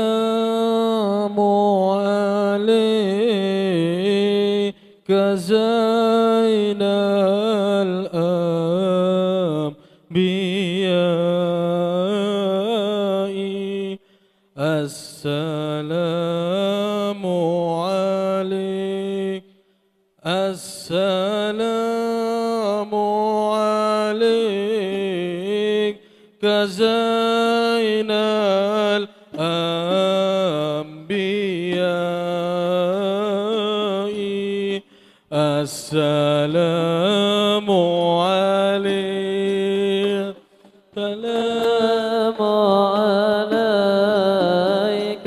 السلام عليك زين الأنبياء السلام عليك السلام عليك كزين الأنبياء السلام عليك السلام عليك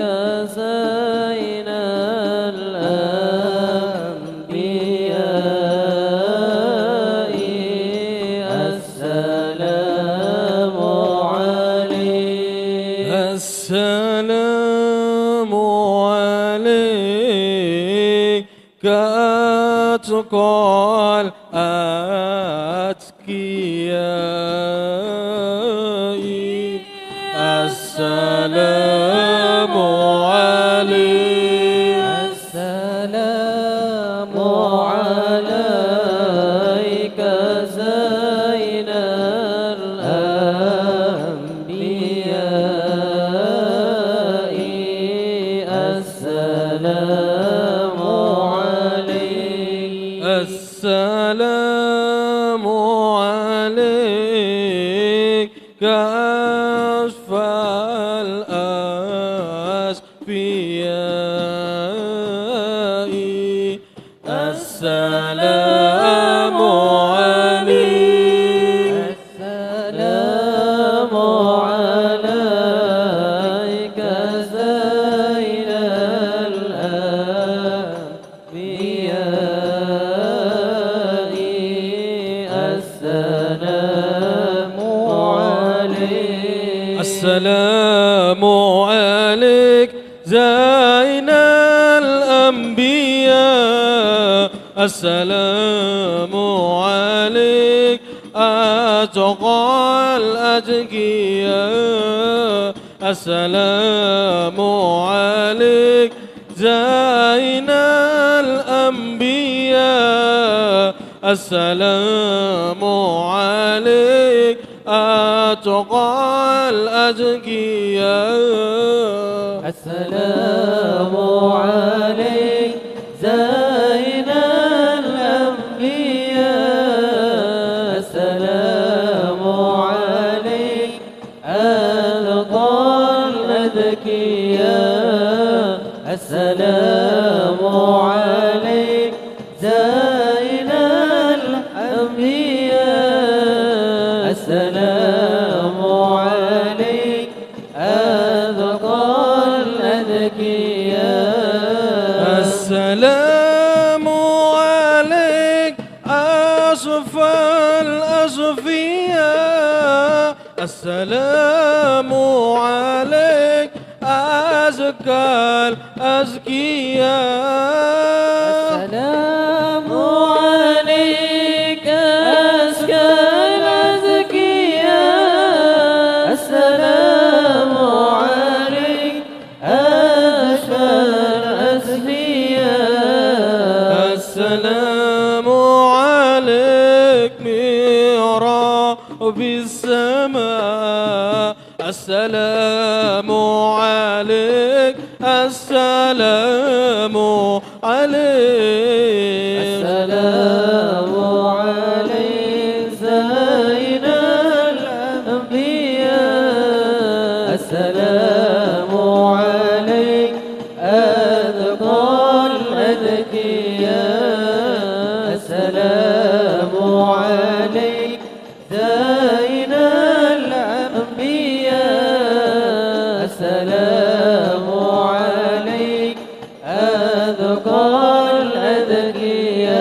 زين الأنبياء السلام عليك السلام عليك كأتقى الأتقياء السلام عليك السلام عليك زين الأنبياء السلام عليك السلام عليك كأشفى الأصفياء السلام عليك السلام عليك زين الأنبياء السلام عليك السلام عليك زين الأنبياء السلام عليك أتقى الأتقياء السلام عليك زين الأنبياء السلام عليك أتقى الأتقياء السلام عليك زين الأنبياء السلام عليك أتقى الأتقياء السلام عليك زين الأنبياء السلام عليك أتقى الأتقياء السلام عليك أصفى الأصفياء السلام عليك أزكى الأزكياء السلام عليك أزكى الأزكياء السلام عليك أزكى الأزكياء السلام عليك ميراب السماء السلام عليك السلام عليك السلام عليك زين الأنبياء السلام عليك أتقى الأتقياء السلام عليك زين الأنبياء السلام عليك أتقى الأتقياء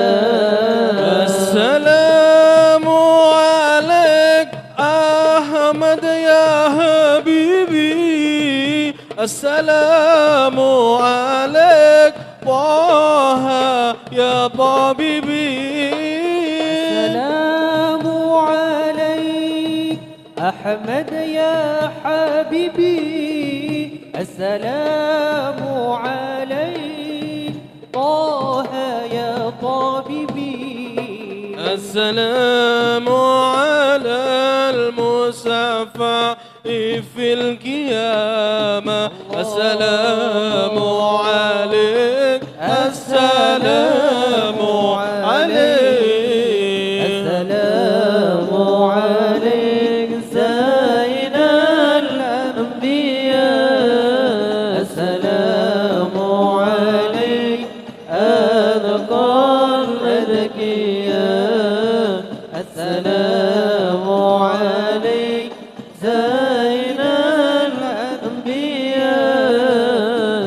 السلام عليك أحمد يا حبيبي السلام عليك طه يا طبيبي السلام عليك أحمد يا حبيبي السلام عليك طه يا طبيبي. السلام على المصطفى في القيامة. السلام عليك السلام عليك السلام عليك زين الأنبياء. السلام عليك أذكى الأذكياء. السلام عليك زين الأنبياء.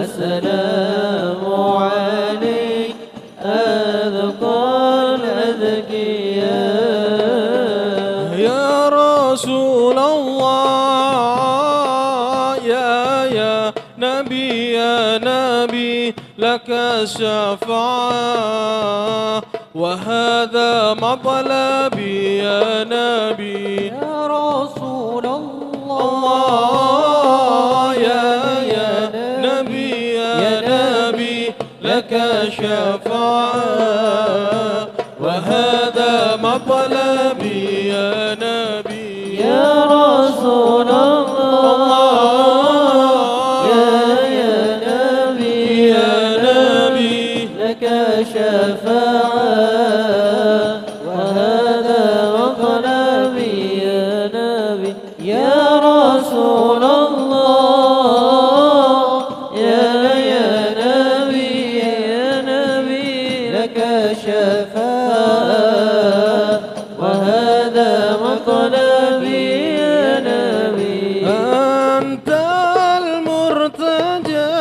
السلام عليك أذكى الأذكياء. يا رسول الله يا نبي لك الشفاعة وهذا مطلبي يا نبي. يا رسول الله يا نبي لك شفاعة وهذا مطلبي يا نبي. يا رسول الله يا نبي لك شفاعة وهذا مطلبي يا نبي. يا رسول الله يا نبي لك شفاعة وهذا مطلبي يا نبي. أنت المرتجى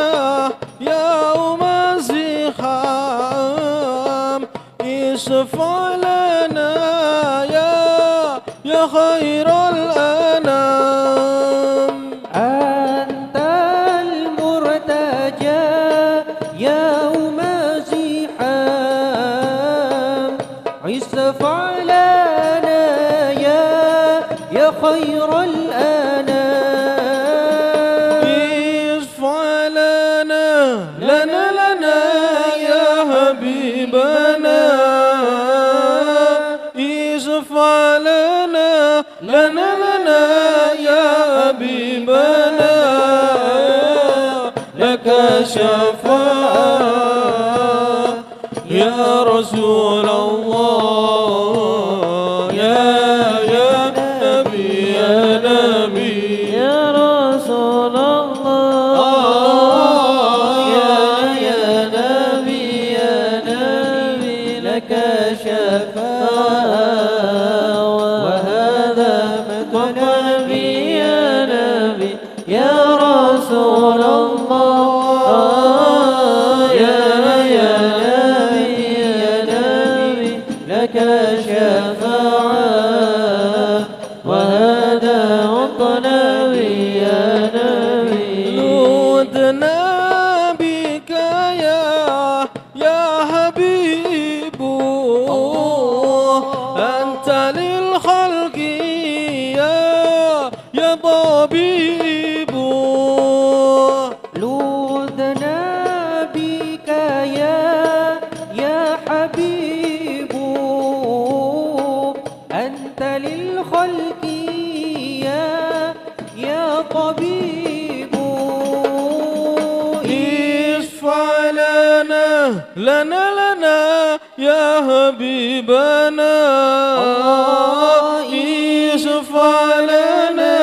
يوم الزحام اشفع لنا يا خير الأنام. أنت المرتجى يوم زحام اشفع لنا يا خير الأنام. اشفع لنا يا حبيبنا. اشفع لنا يا حبيبنا. لك شفاعة يا رسول الله يا نبي يا رسول الله يا نبي لك شفاعة وهذا مطلبي يا نبي. يا رسول الله يا نبي لك شفاعة وهذا مطلبي يا نبي. نودنا بك يا حبيب أنت للخلق يا طبيب. لوذنا بك يا حبيب أنت للخلق يا طبيب. اشفع لنا يا حبيبنا. اشفع لنا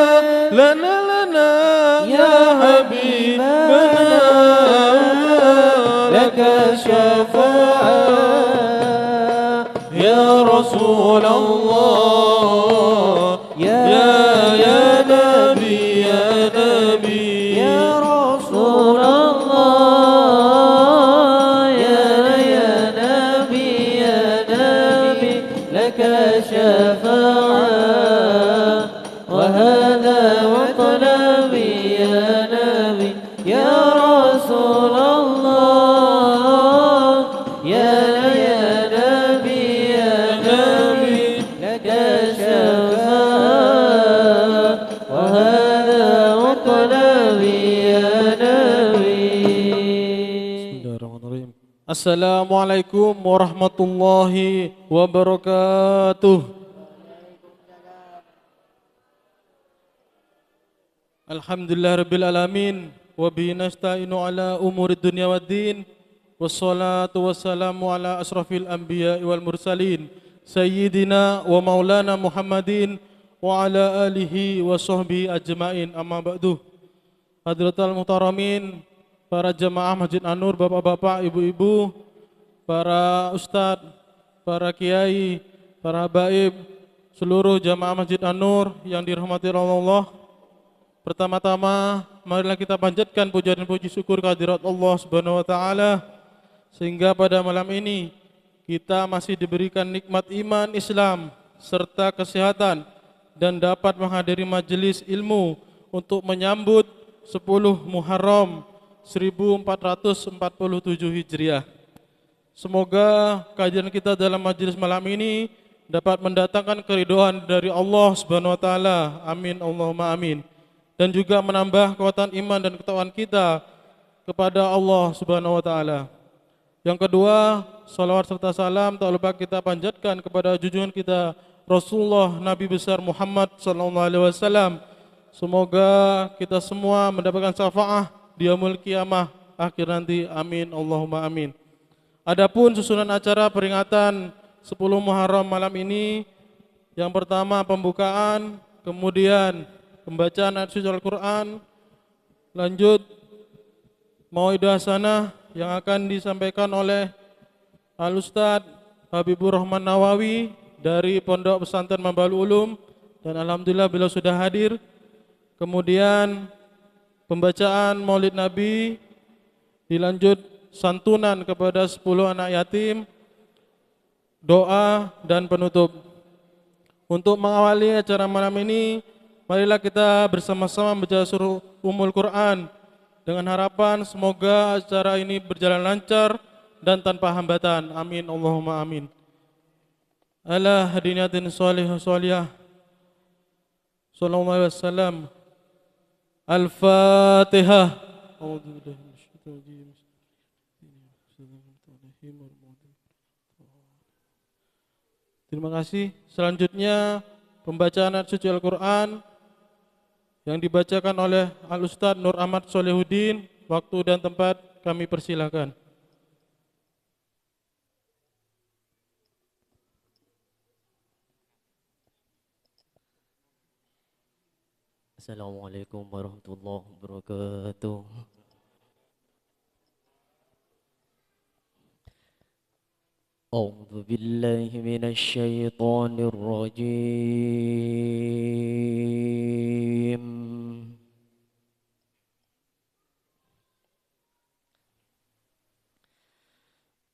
يا حبيبنا. لك شفاعة يا رسول الله يا نبي يا رسول الله يا نبي لك شفاعة وهذا مطلبي يا نبي. يا رسول الله يا نبي لك شفاعة وهذا مطلبي يا نبي. Assalamualaikum warahmatullahi wabarakatuh. Alhamdulillah rabbil alamin wa bihi nasta'inu ala umuri dunya waddin wassalatu wassalamu ala asrafil anbiya'i wal mursalin sayyidina wa maulana Muhammadin wa ala alihi wa sahbihi ajmain amma ba'du. Hadratal muhtaramin, para jamaah Masjid An-Nur, bapak-bapak, ibu-ibu, para ustadz, para kiai, para habaib, seluruh jamaah Masjid An-Nur yang dirahmati Allah. Pertama-tama, marilah kita panjatkan puja dan puji syukur kehadirat Allah Subhanahu wa taala sehingga pada malam ini kita masih diberikan nikmat iman Islam serta kesehatan dan dapat menghadiri majelis ilmu untuk menyambut 10 Muharram 1447 Hijriah. Semoga kajian kita dalam majelis malam ini dapat mendatangkan keridhaan dari Allah Subhanahu wa taala. Amin Allahumma amin. Dan juga menambah kekuatan iman dan ketakwaan kita kepada Allah Subhanahu wa taala. Yang kedua, salawat serta salam tak lupa kita panjatkan kepada junjungan kita Rasulullah Nabi besar Muhammad sallallahu alaihi wasallam. Semoga kita semua mendapatkan syafaat di yaumul qiyamah akhir nanti. Amin Allahumma amin. Adapun susunan acara peringatan 10 Muharram malam ini, yang pertama pembukaan, kemudian pembacaan ayat suci Al-Quran, lanjut mau'idah hasanah yang akan disampaikan oleh Al-Ustadz Habibur Rahman Nawawi dari Pondok Pesantren Mambalul Ulum, dan alhamdulillah beliau sudah hadir. Kemudian pembacaan Maulid Nabi, dilanjut santunan kepada 10 anak yatim, doa dan penutup. Untuk mengawali acara malam ini, marilah kita bersama-sama membaca surah Ummul Quran dengan harapan semoga acara ini berjalan lancar dan tanpa hambatan. Amin Allahumma amin. Ala hadinatin salihah salihah sallallahu alaihi wasallam. Al-Fatihah. Terima kasih. Selanjutnya pembacaan ayat suci Al-Quran yang dibacakan oleh Al-Ustadz Nur Ahmad Solehuddin. Waktu dan tempat kami persilakan. Assalamualaikum warahmatullahi wabarakatuh. A'udzu billahi minasy syaithanir rajim.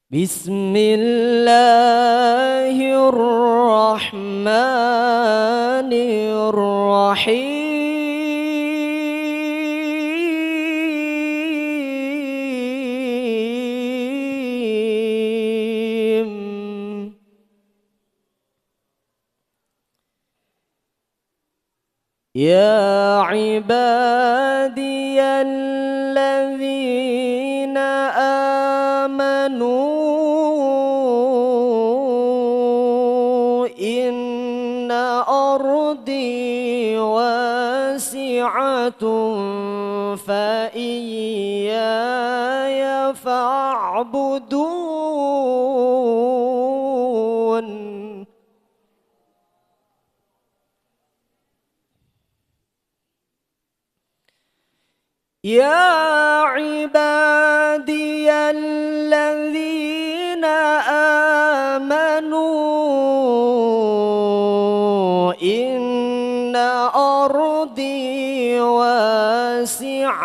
Bismillahirrahmanirrahim. Ya ibadiyalladzina amanu inna ardi wasi'atun fa iyaya fa'budun. Ya ibadiyalladzina amanu inna ardi wasi'atun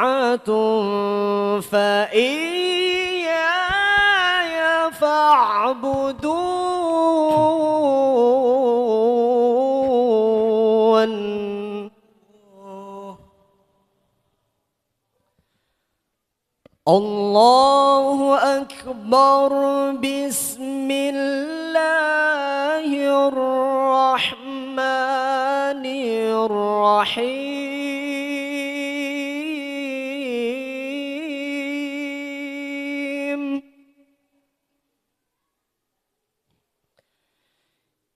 fa iyaya fa'budun. Allahu Akbar. Bismillahirrahmanirrahim.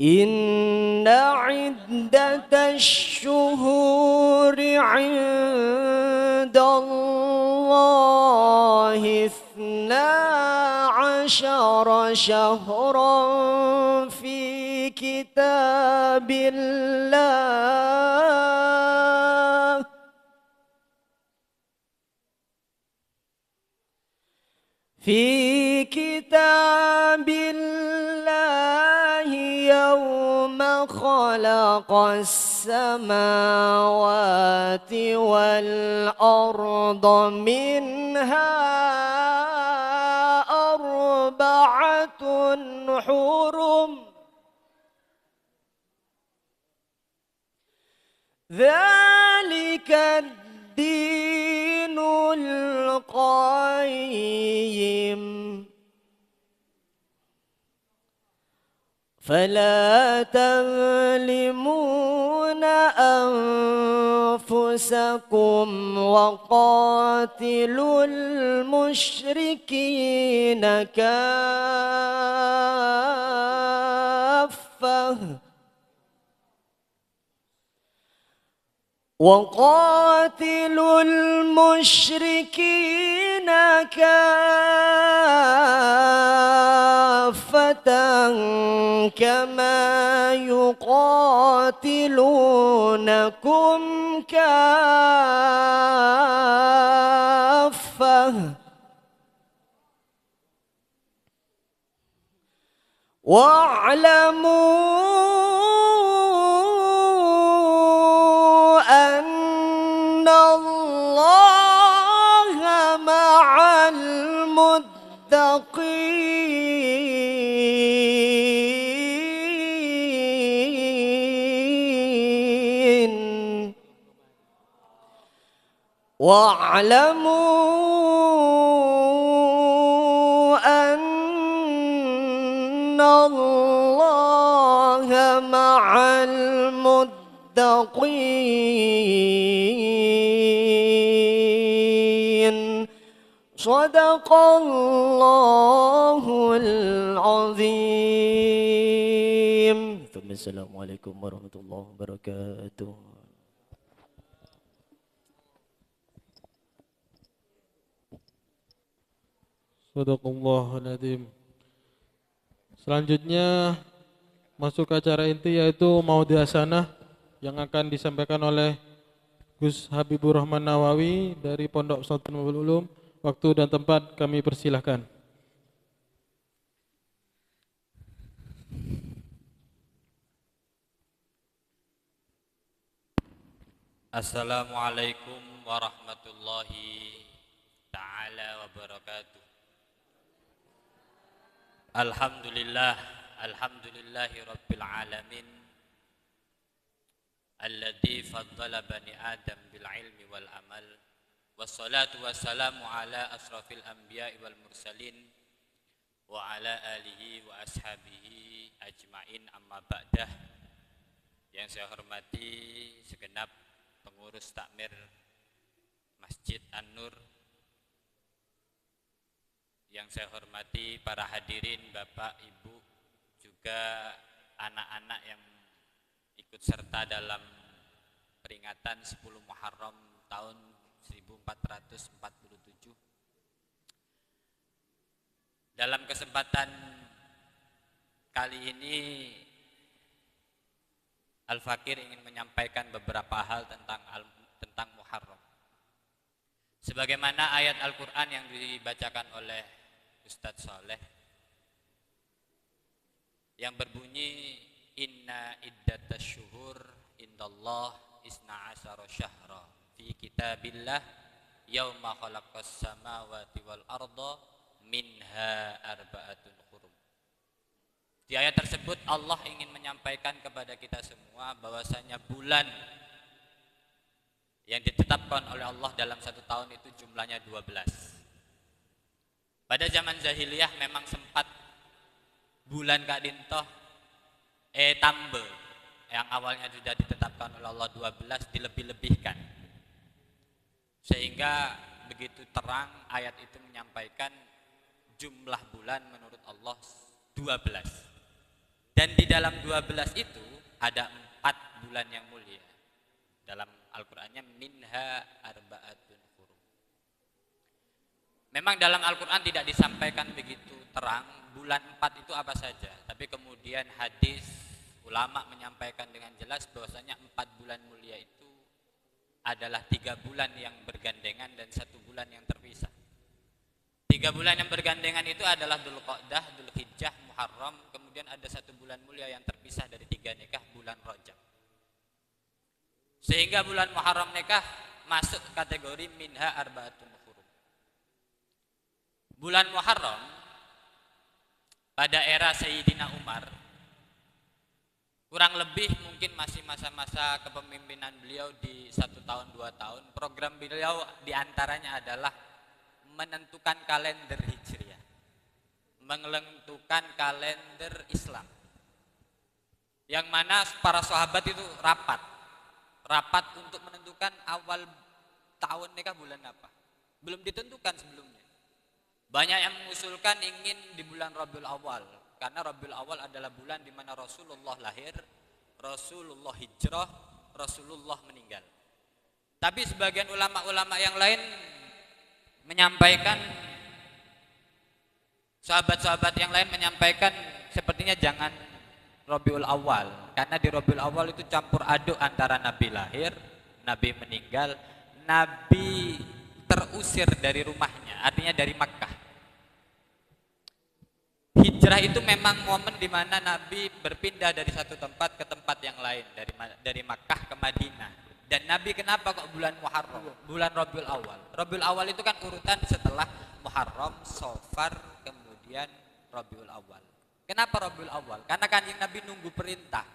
إن عدة الشهور عند الله 12 شهرا في كتاب الله يوم خلق السماوات والأرض منها 4 حرم ذلك الدين القيم فلا تظلمون أنفسكم وقاتلوا المشركين كافة وقاتلوا المشركين كافة كما يقاتلونكم كافة واعلموا أن الله مع المتقين واعلموا أن الله مع المتقين صدق الله العظيم ثم السلام عليكم ورحمة الله وبركاته. Sadaqallahul Adzim. Selanjutnya masuk ke acara inti yaitu Maudi Hasanah yang akan disampaikan oleh Gus Habibur Rahman Nawawi dari Pondok Pesantren Nurul Ulum. Waktu dan tempat kami persilahkan. Assalamualaikum warahmatullahi ta'ala wabarakatuh. Alhamdulillahi rabbil alamin alladzi faddala bani adam bil ilmi wal amal wassalatu wassalamu ala asrafil anbiya'i wal mursalin wa ala alihi wa ashabihi ajmain amma ba'dah. Yang saya hormati segenap pengurus takmir Masjid An-Nur, yang saya hormati para hadirin, Bapak, Ibu, juga anak-anak yang ikut serta dalam peringatan 10 Muharram tahun 1447. Dalam kesempatan kali ini Al-Fakir ingin menyampaikan beberapa hal tentang Muharram. Sebagaimana ayat Al-Quran yang dibacakan oleh Ustadz Saleh yang berbunyi inna iddatas syuhur indallah isna asyara syahra fi kitabillah yauma khalaqas samawati wal arda minha arba'atun hurum. Di ayat tersebut Allah ingin menyampaikan kepada kita semua bahwasanya bulan yang ditetapkan oleh Allah dalam satu tahun itu jumlahnya 12. Pada zaman jahiliyah memang sempat bulan Kak Dintoh Tambe yang awalnya sudah ditetapkan oleh Allah 12 dilebih-lebihkan. Sehingga begitu terang ayat itu menyampaikan jumlah bulan menurut Allah 12. Dan Dan di dalam 12 itu ada 4 bulan yang mulia. Dalam Al-Qur'annya minha arba'atun hurum. Memang dalam Al-Qur'an tidak disampaikan begitu terang bulan 4 itu apa saja, tapi kemudian hadis ulama menyampaikan dengan jelas bahwasanya 4 bulan mulia itu adalah 3 bulan yang bergandengan dan 1 bulan yang terpisah. 3 bulan yang bergandengan itu adalah Dzulqa'dah, Dzulhijjah, Muharram, kemudian ada 1 bulan mulia yang terpisah dari 3 nikah, bulan Rajab. Sehingga bulan Muharram nikah masuk kategori minha arba'atun hurum. Bulan Muharram pada era Sayyidina Umar, kurang lebih mungkin masih masa-masa kepemimpinan beliau di 1 tahun 2 tahun, program beliau diantaranya adalah menentukan kalender Hijriah, menentukan kalender Islam, yang mana para sahabat itu rapat untuk menentukan awal tahun nikah bulan apa. Belum ditentukan sebelumnya. Banyak yang mengusulkan ingin di bulan Rabiul Awal, karena Rabiul Awal adalah bulan di mana Rasulullah lahir, Rasulullah hijrah, Rasulullah meninggal. Tapi sebagian ulama-ulama yang lain menyampaikan, sahabat-sahabat yang lain menyampaikan sepertinya jangan Rabiul Awal, karena di Rabiul Awal itu campur aduk antara Nabi lahir, Nabi meninggal, Nabi terusir dari rumahnya, artinya dari Makkah. Hijrah itu memang momen di mana Nabi berpindah dari satu tempat ke tempat yang lain, dari Makkah ke Madinah. Dan Nabi kenapa kok bulan Muharram, bulan Rabiul Awal? Rabiul Awal itu kan urutan setelah Muharram, Safar, kemudian Rabiul Awal. Kenapa Rabiul Awal? Karena Kanjeng Nabi nunggu perintah.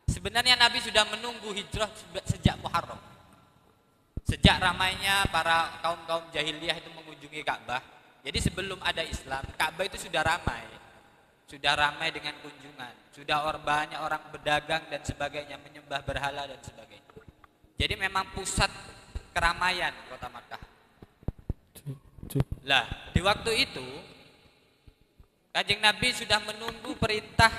Sebenarnya Nabi sudah menunggu hijrah sejak Muharram. Sejak ramainya para kaum-kaum jahiliyah itu mengunjungi Ka'bah. Jadi sebelum ada Islam, Ka'bah itu sudah ramai. Sudah ramai dengan kunjungan. Sudah banyak orang berdagang dan sebagainya, menyembah berhala dan sebagainya. Jadi memang pusat keramaian kota Makkah. Lah, di waktu itu Kanjeng Nabi sudah menunggu perintah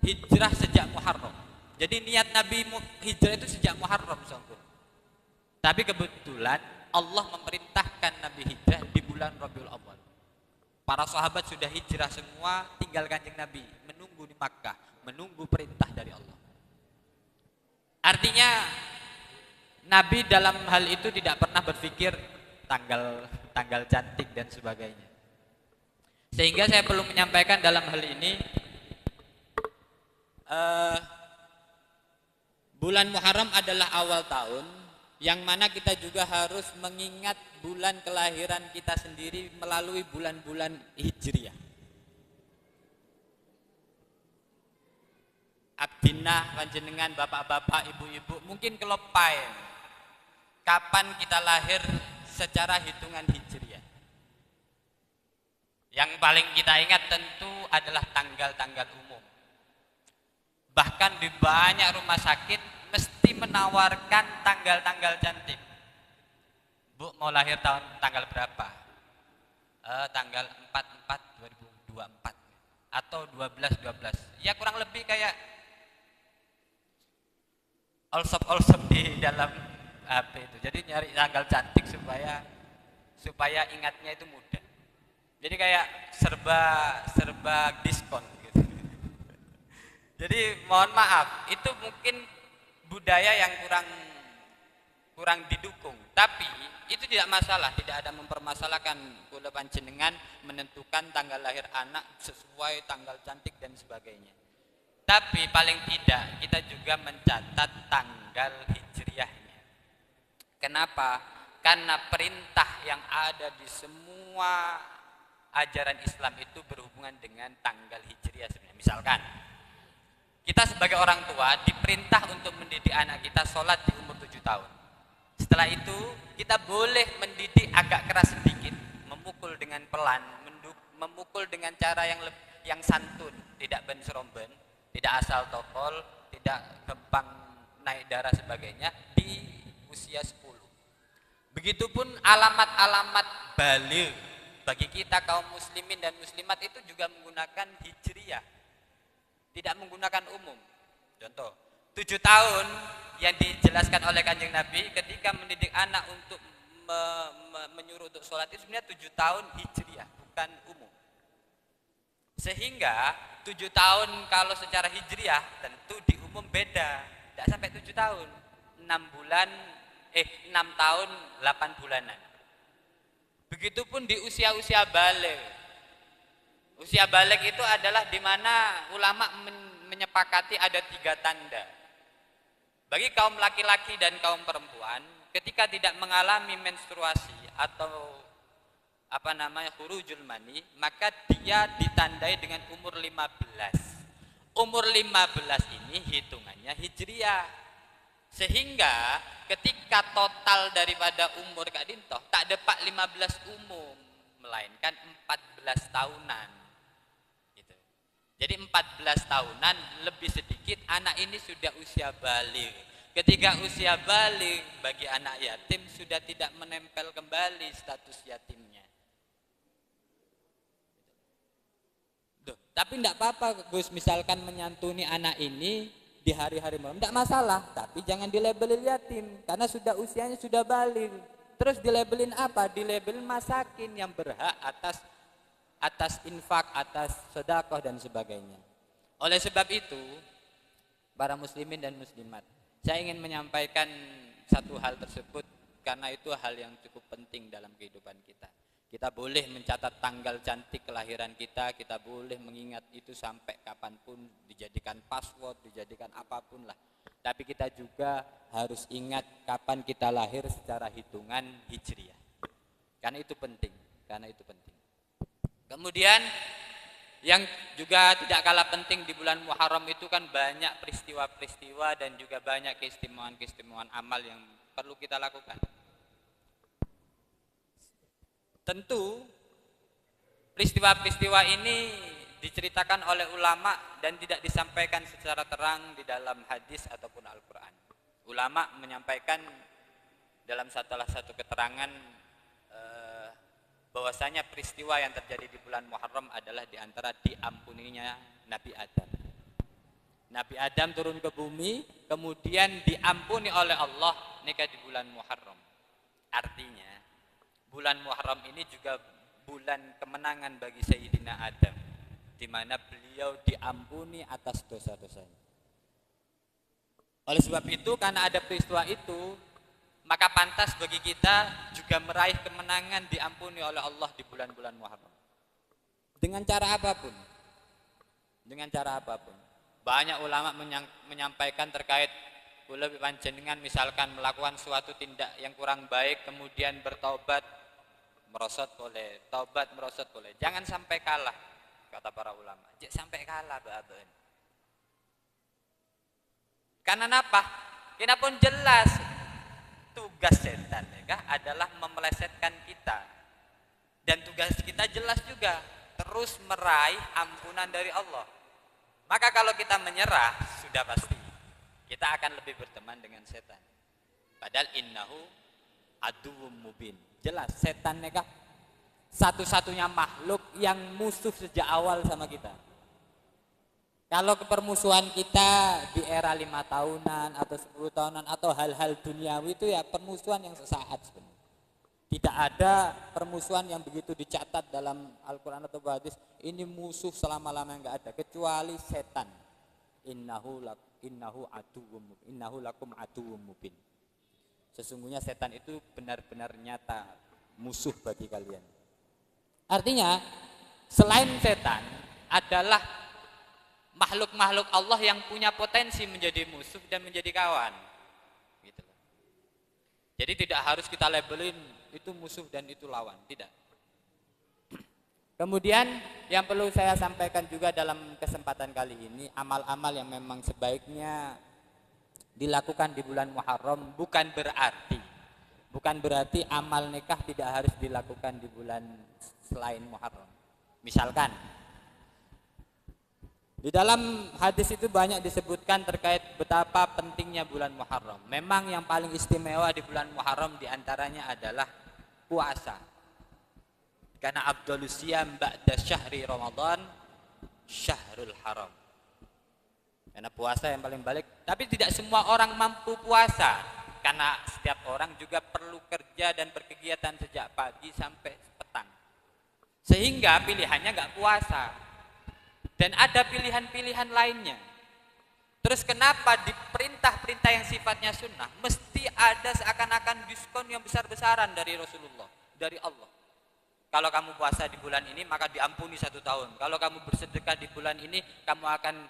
hijrah sejak Muharram. Jadi niat Nabi hijrah itu sejak Muharram, sanggup. Tapi kebetulan Allah memerintahkan Nabi hijrah di bulan Rabiul Awal. Para sahabat sudah hijrah semua, tinggal Kanjeng Nabi menunggu di Makkah, menunggu perintah dari Allah. Artinya Nabi dalam hal itu tidak pernah berpikir tanggal cantik dan sebagainya. Sehingga saya perlu menyampaikan dalam hal ini, bulan Muharram adalah awal tahun, yang mana kita juga harus mengingat bulan kelahiran kita sendiri melalui bulan-bulan Hijriah. Abdinah, panjenengan, bapak-bapak, ibu-ibu mungkin kelopai kapan kita lahir secara hitungan Hijriah. Yang paling kita ingat tentu adalah tanggal-tanggal umum. Bahkan di banyak rumah sakit mesti menawarkan tanggal-tanggal cantik. Bu, mau lahir tanggal berapa? Tanggal 4/4/2024 atau 12/12. Ya kurang lebih kayak all-shop di dalam HP itu. Jadi nyari tanggal cantik supaya ingatnya itu mudah. Jadi kayak serba diskon gitu. Jadi mohon maaf, itu mungkin budaya yang kurang didukung. Tapi itu tidak masalah, tidak ada mempermasalahkan kula panjenengan menentukan tanggal lahir anak sesuai tanggal cantik dan sebagainya. Tapi paling tidak kita juga mencatat tanggal hijriahnya. Kenapa? Karena perintah yang ada di semua ajaran Islam itu berhubungan dengan tanggal hijriah sebenarnya. Misalkan kita sebagai orang tua diperintah untuk mendidik anak kita sholat di umur 7 tahun. Setelah itu kita boleh mendidik agak keras sedikit, memukul dengan pelan, memukul dengan cara yang santun, tidak ben seromben, tidak asal tokol, tidak gampang naik darah sebagainya di usia 10. Begitupun alamat-alamat baligh bagi kita kaum muslimin dan muslimat itu juga menggunakan hijriyah. tidak menggunakan umum. Contoh, 7 tahun yang dijelaskan oleh Kanjeng Nabi ketika mendidik anak untuk menyuruh untuk sholat itu sebenarnya 7 tahun hijriah, bukan umum. Sehingga 7 tahun kalau secara hijriah tentu di umum beda, tidak sampai 7 tahun, 6 tahun 8 bulanan. Begitupun di usia-usia balik. Usia balik itu adalah di mana ulama menyepakati ada 3 tanda. Bagi kaum laki-laki dan kaum perempuan, ketika tidak mengalami menstruasi atau khurujul mani, maka dia ditandai dengan umur 15. Umur 15 ini hitungannya hijriah. Sehingga ketika total daripada umur Kak Dintoh tak dapat 15 umum, melainkan 14 tahunan. Gitu. Jadi 14 tahunan lebih sedikit anak ini sudah usia balik. Ketika usia balik bagi anak yatim sudah tidak menempel kembali status yatimnya. Duh, tapi tidak apa-apa Gus, misalkan menyantuni anak ini di hari-hari malam, tidak masalah, tapi jangan dilabelin yatim karena sudah usianya sudah balik. Terus dilabelin apa? Dilabelin masakin yang berhak atas infak, atas sedekah dan sebagainya. Oleh sebab itu, para muslimin dan muslimat, saya ingin menyampaikan satu hal tersebut karena itu hal yang cukup penting dalam kehidupan kita. Kita boleh mencatat tanggal cantik kelahiran kita boleh mengingat itu sampai kapanpun, dijadikan password, dijadikan apapun lah. Tapi kita juga harus ingat kapan kita lahir secara hitungan hijriah. Karena itu penting, Kemudian yang juga tidak kalah penting di bulan Muharram itu kan banyak peristiwa-peristiwa dan juga banyak keistimewaan-keistimewaan amal yang perlu kita lakukan. Tentu peristiwa-peristiwa ini diceritakan oleh ulama dan tidak disampaikan secara terang di dalam hadis ataupun Al-Quran. Ulama menyampaikan dalam salah satu keterangan bahwasanya peristiwa yang terjadi di bulan Muharram adalah diantara diampuninya Nabi Adam. Nabi Adam turun ke bumi, kemudian diampuni oleh Allah nikah di bulan Muharram. Artinya bulan Muharram ini juga bulan kemenangan bagi Sayyidina Adam, di mana beliau diampuni atas dosa-dosanya. Oleh sebab itu, karena ada peristiwa itu, maka pantas bagi kita juga meraih kemenangan diampuni oleh Allah di bulan-bulan Muharram. Dengan cara apapun. Banyak ulama menyampaikan terkait kula panjenengan misalkan melakukan suatu tindak yang kurang baik kemudian bertaubat, merosot boleh. Jangan sampai kalah, kata para ulama. Jangan sampai kalah, bapak. Karena apa? Kita pun jelas tugas setan adalah memelesetkan kita. Dan tugas kita jelas juga, terus meraih ampunan dari Allah. Maka kalau kita menyerah, sudah pasti kita akan lebih berteman dengan setan. Padahal innahu aduwwum mubin. Jelas setan satu-satunya makhluk yang musuh sejak awal sama kita. Kalau kepermusuhan kita di era 5 tahunan atau 10 tahunan atau hal-hal duniawi itu ya permusuhan yang sesaat sebenarnya. Tidak ada permusuhan yang begitu dicatat dalam Al-Quran atau hadis. Ini musuh selama-lamanya enggak ada kecuali setan. Innahu lakum aduwwum mubin. Sesungguhnya setan itu benar-benar nyata musuh bagi kalian. Artinya selain setan adalah makhluk-makhluk Allah yang punya potensi menjadi musuh dan menjadi kawan. Gitu. Jadi tidak harus kita labelin itu musuh dan itu lawan, tidak. Kemudian yang perlu saya sampaikan juga dalam kesempatan kali ini, amal-amal yang memang sebaiknya dilakukan di bulan Muharram bukan berarti amal nikah tidak harus dilakukan di bulan selain Muharram. Misalkan di dalam hadis itu banyak disebutkan terkait betapa pentingnya bulan Muharram. Memang yang paling istimewa di bulan Muharram diantaranya adalah puasa. Karena afdhalus siyam ba'da syahri Ramadan syahrul haram. Karena puasa yang paling balik, tapi tidak semua orang mampu puasa. Karena setiap orang juga perlu kerja dan berkegiatan sejak pagi sampai petang. Sehingga pilihannya nggak puasa. Dan ada pilihan-pilihan lainnya. Terus kenapa di perintah-perintah yang sifatnya sunnah mesti ada seakan-akan diskon yang besar-besaran dari Rasulullah, dari Allah. Kalau kamu puasa di bulan ini maka diampuni 1 tahun. Kalau kamu bersedekah di bulan ini kamu akan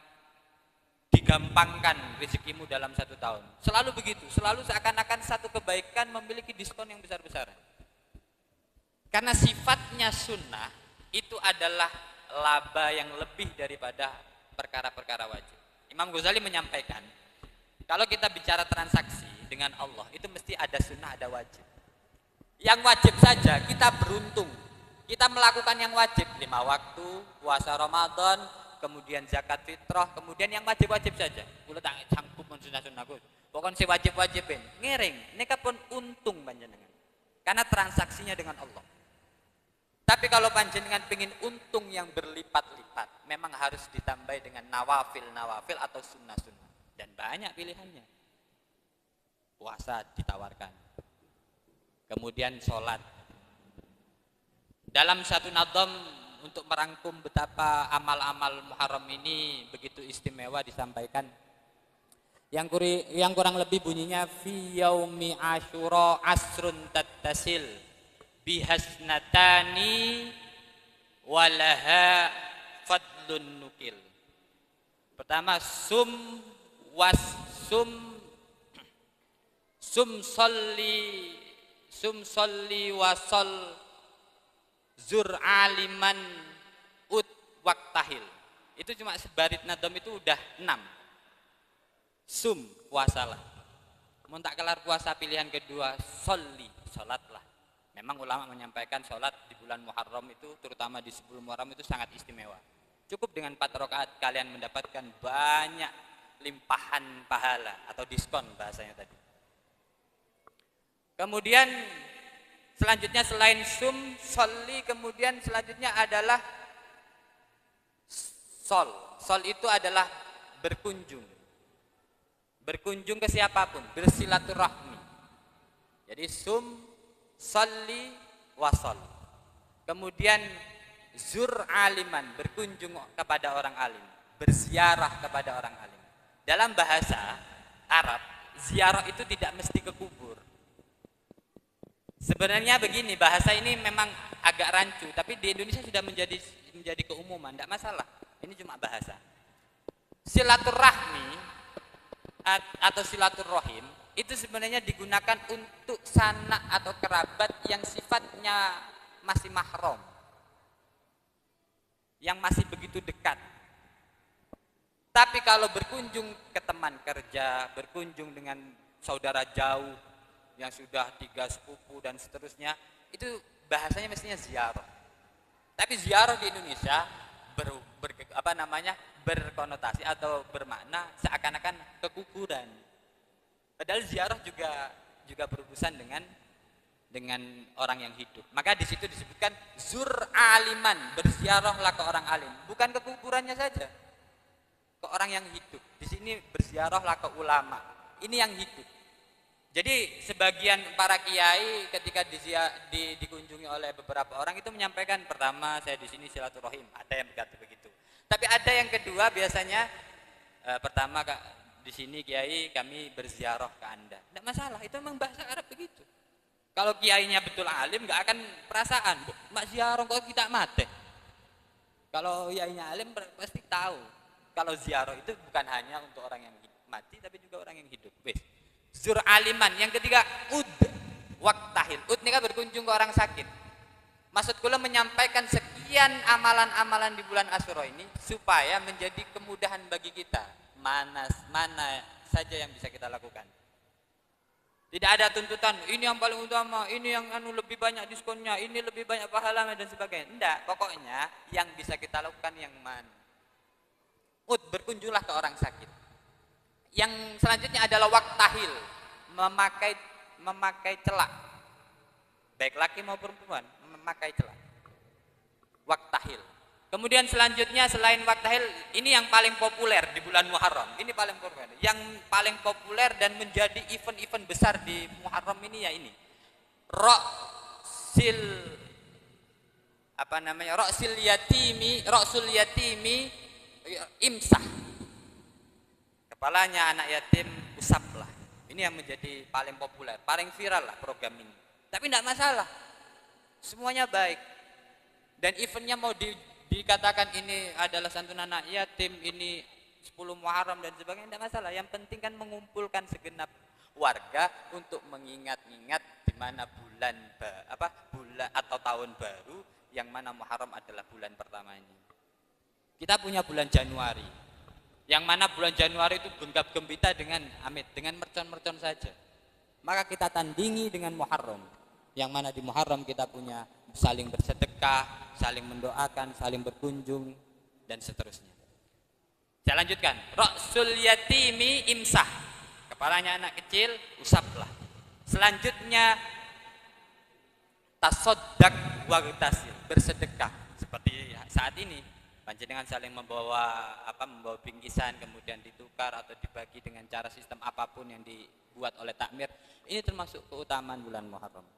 digampangkan rezekimu dalam 1 tahun. Selalu begitu, selalu seakan-akan satu kebaikan memiliki diskon yang besar-besaran. Karena sifatnya sunnah itu adalah laba yang lebih daripada perkara-perkara wajib. Imam Ghazali menyampaikan, kalau kita bicara transaksi dengan Allah itu mesti ada sunnah, ada wajib. Yang wajib saja kita beruntung, kita melakukan yang wajib 5 waktu, puasa Ramadan, kemudian zakat fitrah, kemudian yang wajib-wajib saja. Kula tak sanggup mun sunah-sunah Gus. Pokoknya si wajib-wajibin, ngiring, nika pun untung panjenengan. Karena transaksinya dengan Allah. Tapi kalau panjenengan ingin untung yang berlipat-lipat, memang harus ditambah dengan nawafil-nawafil atau sunnah-sunnah. Dan banyak pilihannya. Puasa ditawarkan. Kemudian sholat. Dalam satu nadam untuk merangkum betapa amal-amal Muharram ini begitu istimewa disampaikan. Yang kurang lebih bunyinya fi yaumi asyura asrun tattasil bihasnatani walaha fadlun nukil. Pertama sum salli wasol zur aliman ut waktahil. Itu cuma sebarit nadom itu udah 6. Sum, puasalah. Mau tak kelar puasa pilihan kedua, sholli, sholatlah. Memang ulama menyampaikan sholat di bulan Muharram itu, terutama di sebelum Muharram itu sangat istimewa. Cukup dengan 4 rakaat kalian mendapatkan banyak limpahan pahala atau diskon bahasanya tadi. Kemudian selanjutnya selain sum, sholli, kemudian selanjutnya adalah sol. Sol itu adalah berkunjung. Berkunjung ke siapapun, bersilaturahmi. Jadi sum, sholli, wasol. Kemudian zur aliman, berkunjung kepada orang alim, berziarah kepada orang alim. Dalam bahasa Arab, ziarah itu tidak mesti ke kubur. Sebenarnya begini, bahasa ini memang agak rancu, tapi di Indonesia sudah menjadi keumuman, tidak masalah. Ini cuma bahasa. Silaturahmi atau silaturrohim itu sebenarnya digunakan untuk sanak atau kerabat yang sifatnya masih mahram, yang masih begitu dekat. Tapi kalau berkunjung ke teman kerja, berkunjung dengan saudara jauh yang sudah 3 sepupu dan seterusnya, itu bahasanya mestinya ziarah. Tapi ziarah di Indonesia berkonotasi atau bermakna seakan-akan kekuburan. Padahal ziarah juga berurusan dengan orang yang hidup. Maka di situ disebutkan zur aliman, berziarahlah ke orang alim, bukan ke kuburannya saja, ke orang yang hidup. Di sini berziarahlah ke ulama. Ini yang hidup. Jadi sebagian para kiai ketika dikunjungi oleh beberapa orang itu menyampaikan, pertama saya di sini silaturahim, ada yang berkata begitu. Tapi ada yang kedua biasanya pertama di sini kiai kami berziarah ke Anda. Tidak masalah, itu memang bahasa Arab begitu. Kalau kiainya betul alim nggak akan perasaan, mak ziarah kok kita mati. Kalau kiainya alim pasti tahu kalau ziarah itu bukan hanya untuk orang yang mati tapi juga orang yang hidup. Wes. Zur aliman. Yang ketiga ud waktahil. Ud ini kan berkunjung ke orang sakit. Maksud kula menyampaikan sekian amalan-amalan di bulan Asyura ini supaya menjadi kemudahan bagi kita. Mana saja yang bisa kita lakukan. Tidak ada tuntutan, ini yang paling utama, ini yang lebih banyak diskonnya, ini lebih banyak pahalanya dan sebagainya. Tidak, pokoknya yang bisa kita lakukan yang mana. Ud, berkunjunglah ke orang sakit. Yang selanjutnya adalah waktahil, memakai celak. Baik laki maupun perempuan, memakai celak. Waktahil. Kemudian selanjutnya selain waktahil, ini yang paling populer di bulan Muharram. Ini paling populer. Yang paling populer dan menjadi event-event besar di Muharram ini ya ini. Ra'sul yatimi imsah. Kepalanya anak yatim usaplah. Ini yang menjadi paling populer, paling viral lah program ini. Tapi tidak masalah. Semuanya baik. Dan eventnya mau dikatakan ini adalah santunan anak yatim, ini 10 Muharram dan sebagainya, tidak masalah. Yang penting kan mengumpulkan segenap warga untuk mengingat-ingat di mana bulan atau tahun baru, yang mana Muharram adalah bulan pertamanya. Kita punya bulan Januari, yang mana bulan Januari itu genggam gembita dengan mercon-mercon saja. Maka kita tandingi dengan Muharram, yang mana di Muharram kita punya saling bersedekah, saling mendoakan, saling berkunjung, dan seterusnya. Saya lanjutkan. Ra'sul yatimi imsah. Kepalanya anak kecil, usaplah. Selanjutnya, tasoddaq wagtasil, bersedekah. Seperti saat ini, panjenengan saling membawa bingkisan, kemudian ditukar atau dibagi dengan cara sistem apapun yang dibuat oleh takmir. Ini termasuk keutamaan bulan Muharram.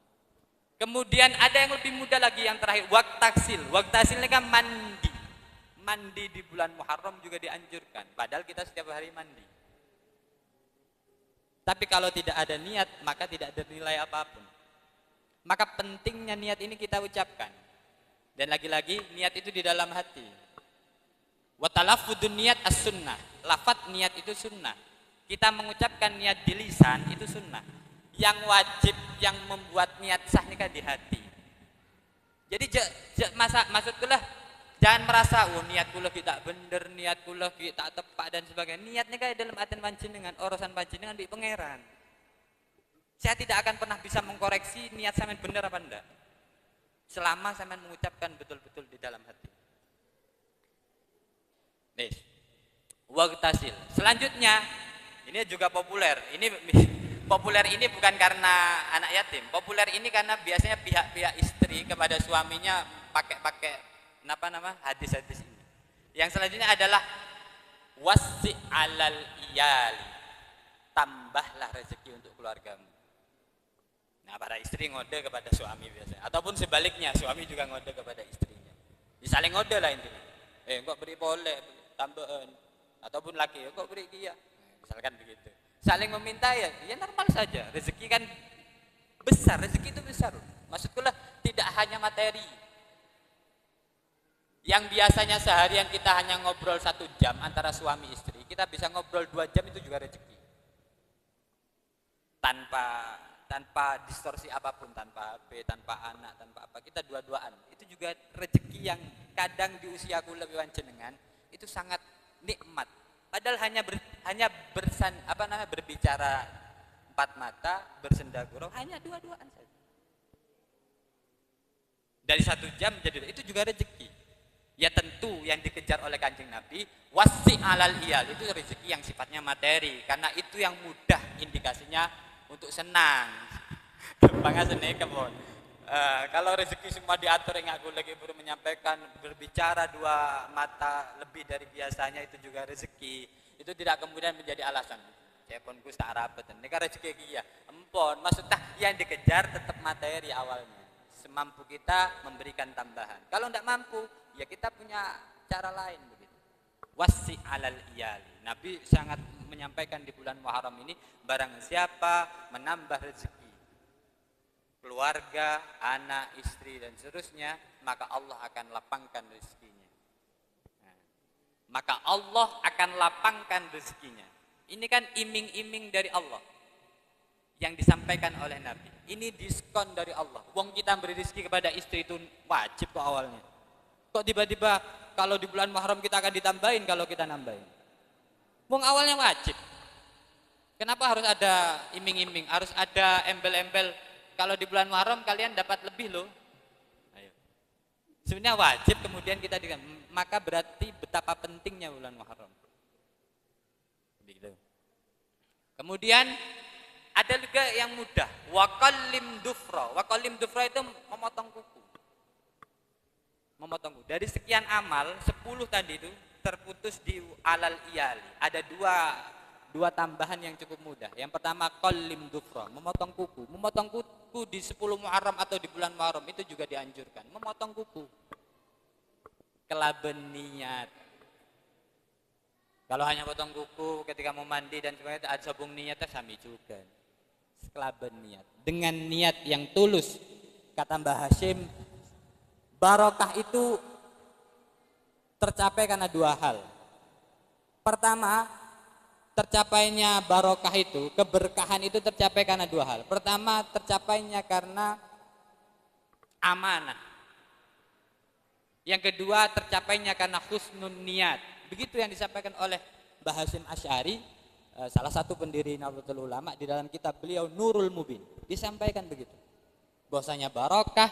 Kemudian ada yang lebih mudah lagi, yang terakhir, waktasil. Waktasil ini kan mandi. Mandi di bulan Muharram juga dianjurkan. Padahal kita setiap hari mandi. Tapi kalau tidak ada niat, maka tidak ada nilai apapun. Maka pentingnya niat ini kita ucapkan. Dan lagi-lagi niat itu di dalam hati. Wa talaffudun niat as-sunnah. Lafaz niat itu sunnah. Kita mengucapkan niat di lisan itu sunnah. Yang wajib, yang membuat niat sah nikah di hati. Jadi maksudku lah, jangan merasa niatku lagi tak bener, niatku lagi tak tepat dan sebagainya. Niat nikah dalam hati panjenengan, urusan panjenengan di pangeran. Saya tidak akan pernah bisa mengkoreksi niat sampean bener apa enggak, selama sampean mengucapkan betul-betul di dalam hati. Nih, wagtasil. Selanjutnya, ini juga populer. Ini populer ini bukan karena anak yatim. Populer ini karena biasanya pihak-pihak istri kepada suaminya pakai hadis-hadis ini. Yang selanjutnya adalah wasi alal iyali. Tambahlah rezeki untuk keluargamu. Nah, para istri ngode kepada suami biasanya, ataupun sebaliknya, suami juga ngode kepada istrinya. Disaling ngode lah intinya. Kok beri boleh tambahan, ataupun laki, kok beri kia. Misalkan begitu. Saling meminta ya normal saja. Rezeki kan besar, rezeki itu besar. Maksudku lah, tidak hanya materi. Yang biasanya seharian kita hanya ngobrol 1 jam antara suami istri, kita bisa ngobrol 2 jam, itu juga rezeki. Tanpa distorsi apapun, tanpa HP, tanpa anak, tanpa apa, kita dua-duaan. Itu juga rezeki yang kadang di usiaku lebih panjenengan itu sangat nikmat. Padahal hanya berbicara 4 mata, bersenda gurau, hanya dua-duaan saja. Dari 1 jam jadi itu juga rezeki. Ya tentu yang dikejar oleh Kanjeng Nabi, wasi alal iyal, itu rezeki yang sifatnya materi, karena itu yang mudah indikasinya untuk senang. Gampangnya seneng kebon. Kalau rezeki semua diatur, yang aku lagi baru menyampaikan, berbicara 2 mata lebih dari biasanya, itu juga rezeki. Itu tidak kemudian menjadi alasan. Saya pun kus tak rapet. Ini kan rezeki dia. Empon, maksudnya yang dikejar tetap materi awalnya. Semampu kita memberikan tambahan. Kalau tidak mampu, ya kita punya cara lain begitu. Wasi alal iyali. Nabi sangat menyampaikan di bulan Muharram ini, barang siapa menambah rezeki keluarga, anak, istri dan seterusnya, maka Allah akan lapangkan rezekinya. Maka Allah akan lapangkan rezekinya. Ini kan iming-iming dari Allah yang disampaikan oleh Nabi. Ini diskon dari Allah. Wong kita beri rezeki kepada istri itu wajib kok awalnya. Kok tiba-tiba kalau di bulan Muharram kita akan ditambahin kalau kita nambahin? Wong awalnya wajib. Kenapa harus ada iming-iming? Harus ada embel-embel. Kalau di bulan Muharram kalian dapat lebih loh. Ayo. Sebenarnya wajib, kemudian kita maka berarti betapa pentingnya bulan Muharram. Begitu. Kemudian ada juga yang mudah, waqallim dufra. Waqallim dufra itu memotong kuku. Memotong kuku. Dari sekian amal, 10 tadi itu terputus di alal iyali. Ada dua tambahan yang cukup mudah. Yang pertama qallim dufra, memotong kuku. Memotong kuku di 10 Muharram atau di bulan Muharram itu juga dianjurkan. Memotong kuku. Kelaben niat. Kalau hanya potong kuku ketika mau mandi dan sebagainya ada sabung niatnya sami juga. Kelaben niat. Dengan niat yang tulus, kata Mbah Hashim, barokah itu tercapai karena 2 hal. Pertama, tercapainya barokah itu, keberkahan itu tercapai karena 2 hal. Pertama, tercapainya karena amanah. Yang kedua, tercapainya karena husnun niat. Begitu yang disampaikan oleh Mbah Hasyim Asy'ari, salah satu pendiri Nahdlatul Ulama, di dalam kitab beliau Nurul Mubin. Disampaikan begitu. Bahwasanya barokah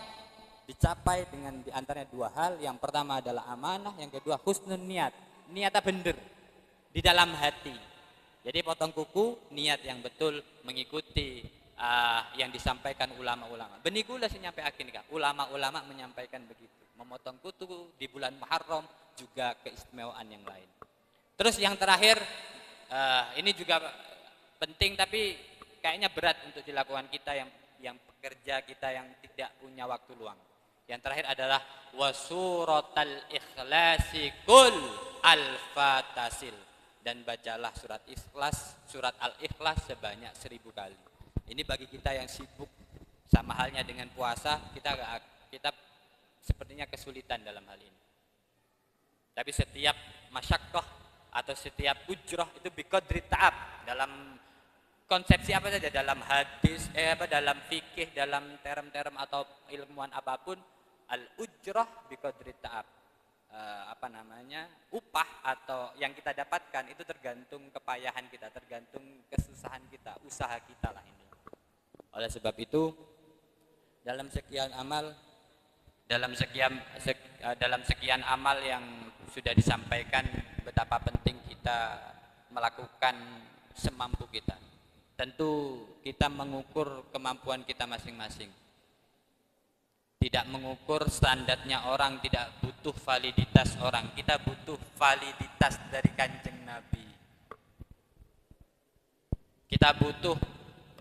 dicapai dengan diantaranya 2 hal. Yang pertama adalah amanah, yang kedua husnun niat. Niatnya benar di dalam hati. Jadi potong kuku, niat yang betul mengikuti yang disampaikan ulama-ulama. Benikulah nyampe akhir Kak. Ulama-ulama menyampaikan begitu. Memotong kuku di bulan Muharram juga keistimewaan yang lain. Terus yang terakhir, ini juga penting tapi kayaknya berat untuk dilakukan kita yang pekerja, kita yang tidak punya waktu luang. Yang terakhir adalah wasuratal ikhlasi kul al-fatasil, dan bacalah surat Ikhlas, surat Al-Ikhlas sebanyak 1000 kali. Ini bagi kita yang sibuk, sama halnya dengan puasa, kita sepertinya kesulitan dalam hal ini. Tapi setiap masyaqqah atau setiap ujrah itu biqadri ta'ab. Dalam konsepsi apa saja, dalam hadis, dalam fikih, dalam term-term atau ilmuwan apapun, al-ujrah biqadri ta'ab. Upah atau yang kita dapatkan itu tergantung kepayahan kita, tergantung kesusahan kita, usaha kita lah ini. Oleh sebab itu, dalam sekian amal yang sudah disampaikan, betapa penting kita melakukan semampu kita. Tentu kita mengukur kemampuan kita masing-masing. Tidak mengukur standarnya orang, tidak butuh validitas orang. Kita butuh validitas dari Kanjeng Nabi. Kita butuh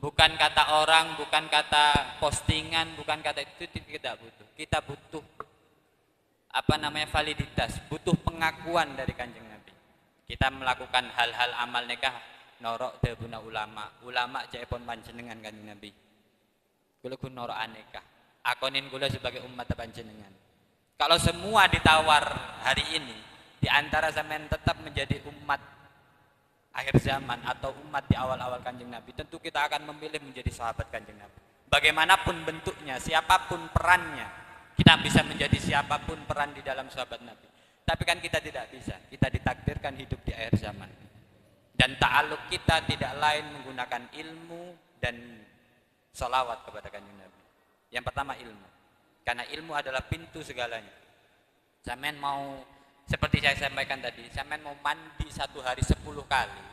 bukan kata orang, bukan kata postingan, bukan kata itu tidak butuh. Kita butuh validitas, butuh pengakuan dari Kanjeng Nabi. Kita melakukan hal-hal amal nikah norok debuna ulama jaipun panjenengan Kanjeng Nabi. Kula kun norok anekah. Akonin kula sebagai umat panjenengan. Kalau semua ditawar hari ini, di antara sampean tetap menjadi umat akhir zaman atau umat di awal-awal Kanjeng Nabi, tentu kita akan memilih menjadi sahabat Kanjeng Nabi. Bagaimanapun bentuknya, siapapun perannya, kita bisa menjadi siapapun peran di dalam sahabat Nabi. Tapi kan kita tidak bisa, kita ditakdirkan hidup di akhir zaman. Dan ta'aluk kita tidak lain menggunakan ilmu dan sholawat kepada Kanjeng Nabi. Yang pertama ilmu, karena ilmu adalah pintu segalanya. Sampean mau, seperti saya sampaikan tadi, sampean mau mandi 1 hari 10 kali,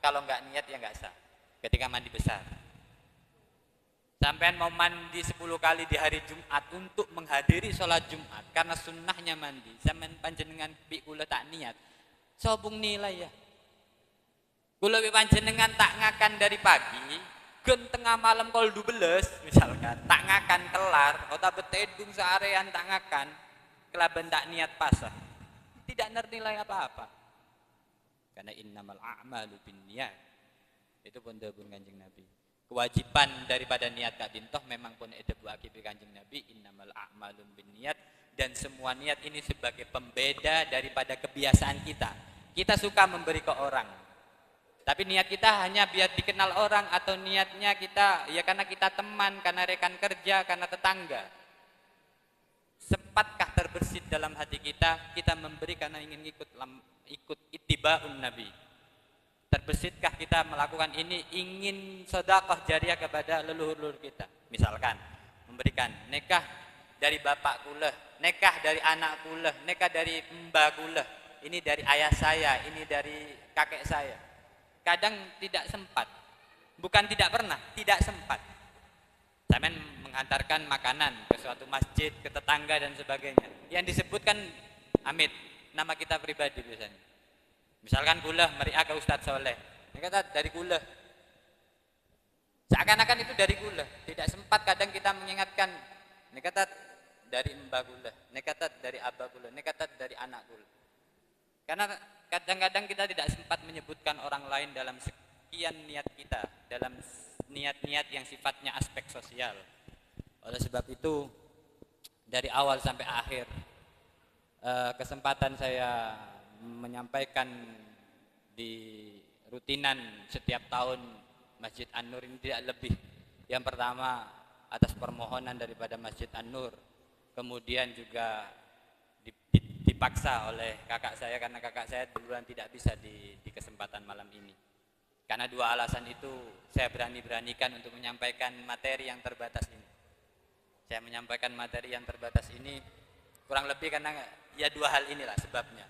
kalau nggak niat ya nggak sah. Ketika mandi besar, sampean mau mandi 10 kali di hari Jumat untuk menghadiri sholat Jumat, karena sunnahnya mandi, sampean panjenengan bi kula tak niat, sobung nilai ya. Kula bi panjenengan tak ngakan dari pagi, gen tengah malam kol 12 misalkan, tak ngakan kelar, kota betedung searean tak ngakan, kelaban tak niat pasah, tidak nernilai apa-apa. Karena innamal a'malu binniyat, itu pun dahulu Kanjeng Nabi. Kewajiban daripada niat Kak Bintoh memang pun ada buaki Kanjeng Nabi, innamal a'malu binniyat, dan semua niat ini sebagai pembeda daripada kebiasaan kita. Kita suka memberi ke orang, tapi niat kita hanya biar dikenal orang, atau niatnya kita ya karena kita teman, karena rekan kerja, karena tetangga. Sepatkah terbersit dalam hati kita memberi karena ingin ikut ittiba'un Nabi? Terbesitkah kita melakukan ini ingin sedekah jariah kepada leluhur-leluhur kita? Misalkan memberikan nikah dari bapak kula, nikah dari anak kula, nikah dari mbak kula, ini dari ayah saya, ini dari kakek saya. Kadang tidak sempat, bukan tidak pernah, tidak sempat. Sampean menghantarkan makanan ke suatu masjid, ke tetangga dan sebagainya. Yang disebutkan Amit, nama kita pribadi biasanya. Misalkan Kulah meriah ke Ustadz Soleh, ini kata dari Kulah. Seakan-akan itu dari Kulah. Tidak sempat kadang kita mengingatkan, ini kata dari Mbah Kulah, ini kata dari Abah Kulah, ini kata dari anak Kulah. Karena kadang-kadang kita tidak sempat menyebutkan orang lain dalam sekian niat kita, dalam niat-niat yang sifatnya aspek sosial. Oleh sebab itu, dari awal sampai akhir, kesempatan saya menyampaikan di rutinan setiap tahun Masjid An-Nur ini tidak lebih. Yang pertama atas permohonan daripada Masjid An-Nur, kemudian juga dipaksa oleh kakak saya karena kakak saya duluan tidak bisa di kesempatan malam ini. Karena dua alasan itu saya beranikan untuk menyampaikan materi yang terbatas ini. Saya menyampaikan materi yang terbatas ini kurang lebih karena ya dua hal inilah sebabnya.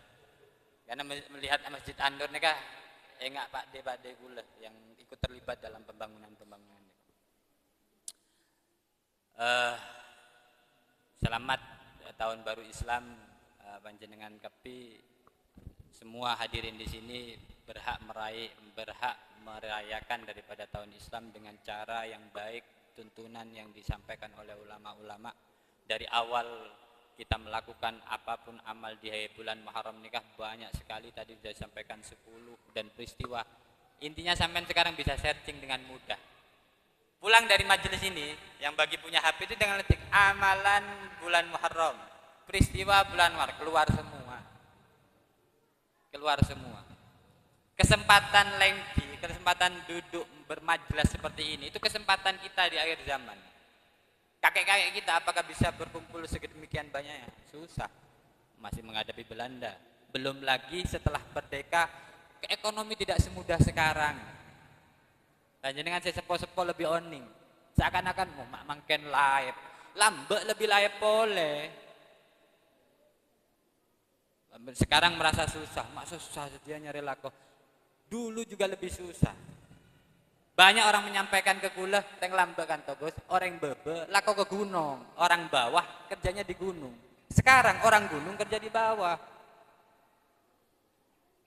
Karena melihat Masjid An-Nur ini kah enggak Pak De Gula yang ikut terlibat dalam pembangunan ini. Selamat tahun baru Islam panjenengan Kepi. Semua hadirin di sini berhak merayakan daripada tahun Islam dengan cara yang baik, tuntunan yang disampaikan oleh ulama-ulama. Dari awal kita melakukan apapun amal di bulan Muharram nikah banyak sekali, tadi sudah disampaikan 10 dan peristiwa. Intinya sampean sekarang bisa searching dengan mudah. Pulang dari majelis ini, yang bagi punya HP itu dengan letik amalan bulan Muharram, peristiwa bulan Muharram, keluar semua. Kesempatan lengki, kesempatan duduk bermajelis seperti ini, itu kesempatan kita di akhir zaman. Kakek-kakek kita apakah bisa berkumpul sedemikian banyaknya? Susah. Masih menghadapi Belanda. Belum lagi setelah merdeka, ekonomi tidak semudah sekarang. Dan dengan saya sepo-sepo lebih oning. Seakan-akan mak mangken laep. Lambek lebih laep boleh. Sekarang merasa susah. Mak susah dia nyari lako. Dulu juga lebih susah. Banyak orang menyampaikan ke kula, teng lambek kan togos, orang bebe, lako ke gunung, orang bawah kerjanya di gunung. Sekarang orang gunung kerja di bawah.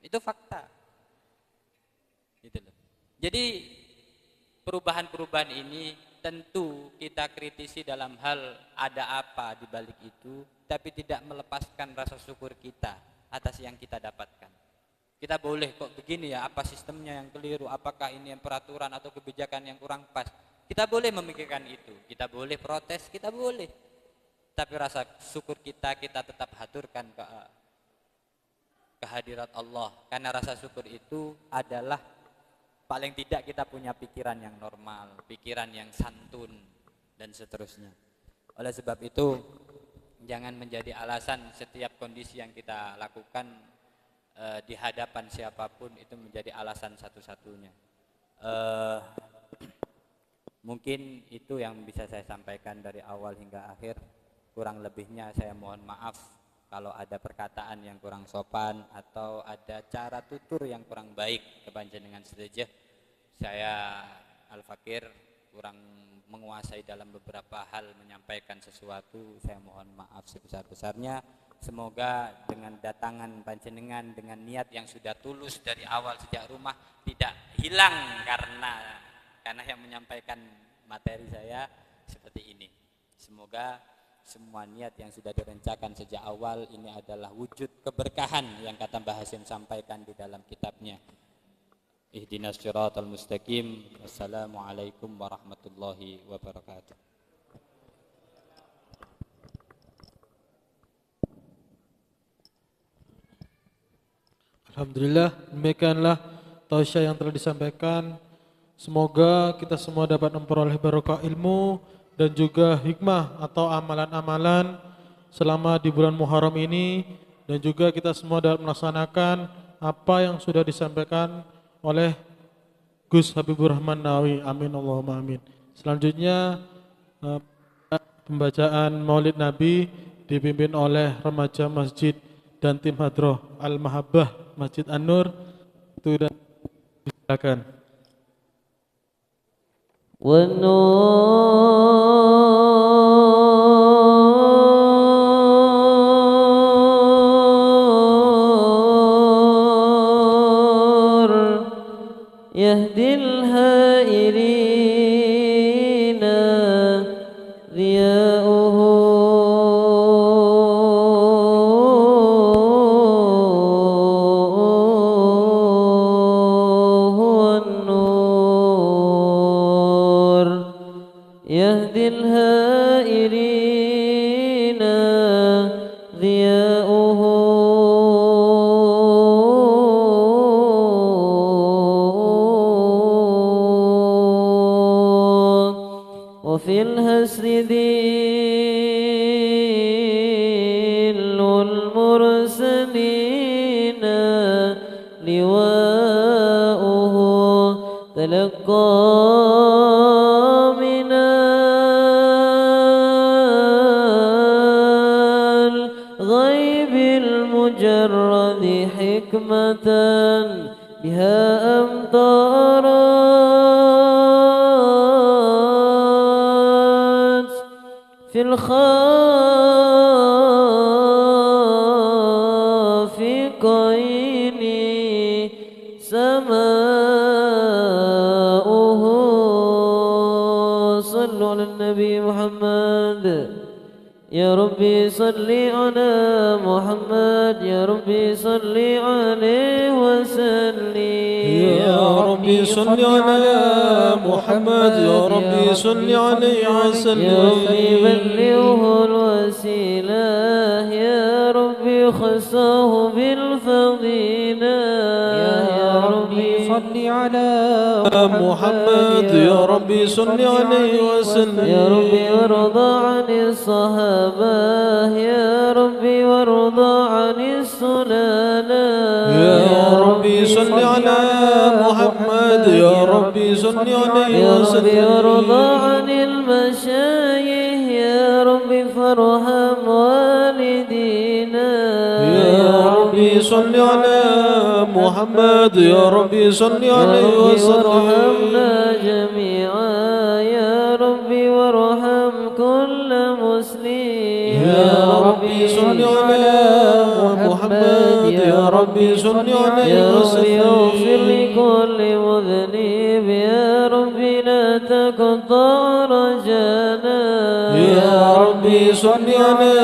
Itu fakta. Gitu loh. Jadi perubahan-perubahan ini tentu kita kritisi dalam hal ada apa di balik itu, tapi tidak melepaskan rasa syukur kita atas yang kita dapatkan. Kita boleh kok begini ya, apa sistemnya yang keliru, apakah ini yang peraturan atau kebijakan yang kurang pas. Kita boleh memikirkan itu, kita boleh protes, kita boleh. Tapi rasa syukur kita tetap haturkan ke kehadirat Allah. Karena rasa syukur itu adalah paling tidak kita punya pikiran yang normal, pikiran yang santun, dan seterusnya. Oleh sebab itu, jangan menjadi alasan setiap kondisi yang kita lakukan di hadapan siapapun itu menjadi alasan satu-satunya. Mungkin itu yang bisa saya sampaikan dari awal hingga akhir. Kurang lebihnya saya mohon maaf kalau ada perkataan yang kurang sopan atau ada cara tutur yang kurang baik kepanjenengan sedaya. Saya Al-Fakir kurang menguasai dalam beberapa hal menyampaikan sesuatu. Saya mohon maaf sebesar-besarnya. Semoga dengan datangan panjenengan dengan niat yang sudah tulus dari awal sejak rumah tidak hilang karena yang menyampaikan materi saya seperti ini. Semoga semua niat yang sudah direncanakan sejak awal ini adalah wujud keberkahan yang kata Mbah Hasyim sampaikan di dalam kitabnya. Ihdinas siratal mustaqim. Wassalamualaikum warahmatullahi wabarakatuh. Alhamdulillah, demikianlah tausiah yang telah disampaikan. Semoga kita semua dapat memperoleh barokah ilmu dan juga hikmah atau amalan-amalan selama di bulan Muharram ini, dan juga kita semua dapat melaksanakan apa yang sudah disampaikan oleh Gus Habibur Rahman Nawawi. Amin Allahumma amin. Selanjutnya pembacaan Maulid Nabi dipimpin oleh remaja masjid dan tim hadroh Al-Mahabbah Masjid An-Nur. Itu dan silakan. والنور يهدي الهائلين ضياؤه هو النور يهدي الهائلين ضياؤه وفي الهسر ذل المرسلين لواؤه تلقى من الغيب المجرد حكمة بها أمطرت في الخافقين سماؤه صلوا على النبي محمد يا ربي صل على محمد يا ربي صل عليه وسلم يا ربي صل على محمد يا ربي صل عليه وسلم يا ربي بلغه الوسيلة يا ربي خصه بالفضيلة يا ربي صل على محمد يا ربي صل عليه وسلم يا ربي وارضى عن الصحابة يا ربي وارضى عن السلالة يا ربي صل على محمد يا ربي صل عليه يا ربي وسلم وارضى عن المشايخ يا ربي فارحم والدينا يا ربي صل على محمد يا ربي صل يا عليه ربي وسلم وارحمنا جميعا يا ربي وارحم كل مسلم يا ربي صل على محمد يا ربي صل عليه يا ربي وسلم اغفر لكل مذنب يا ربي لا تقطع رجانا يا ربي صل على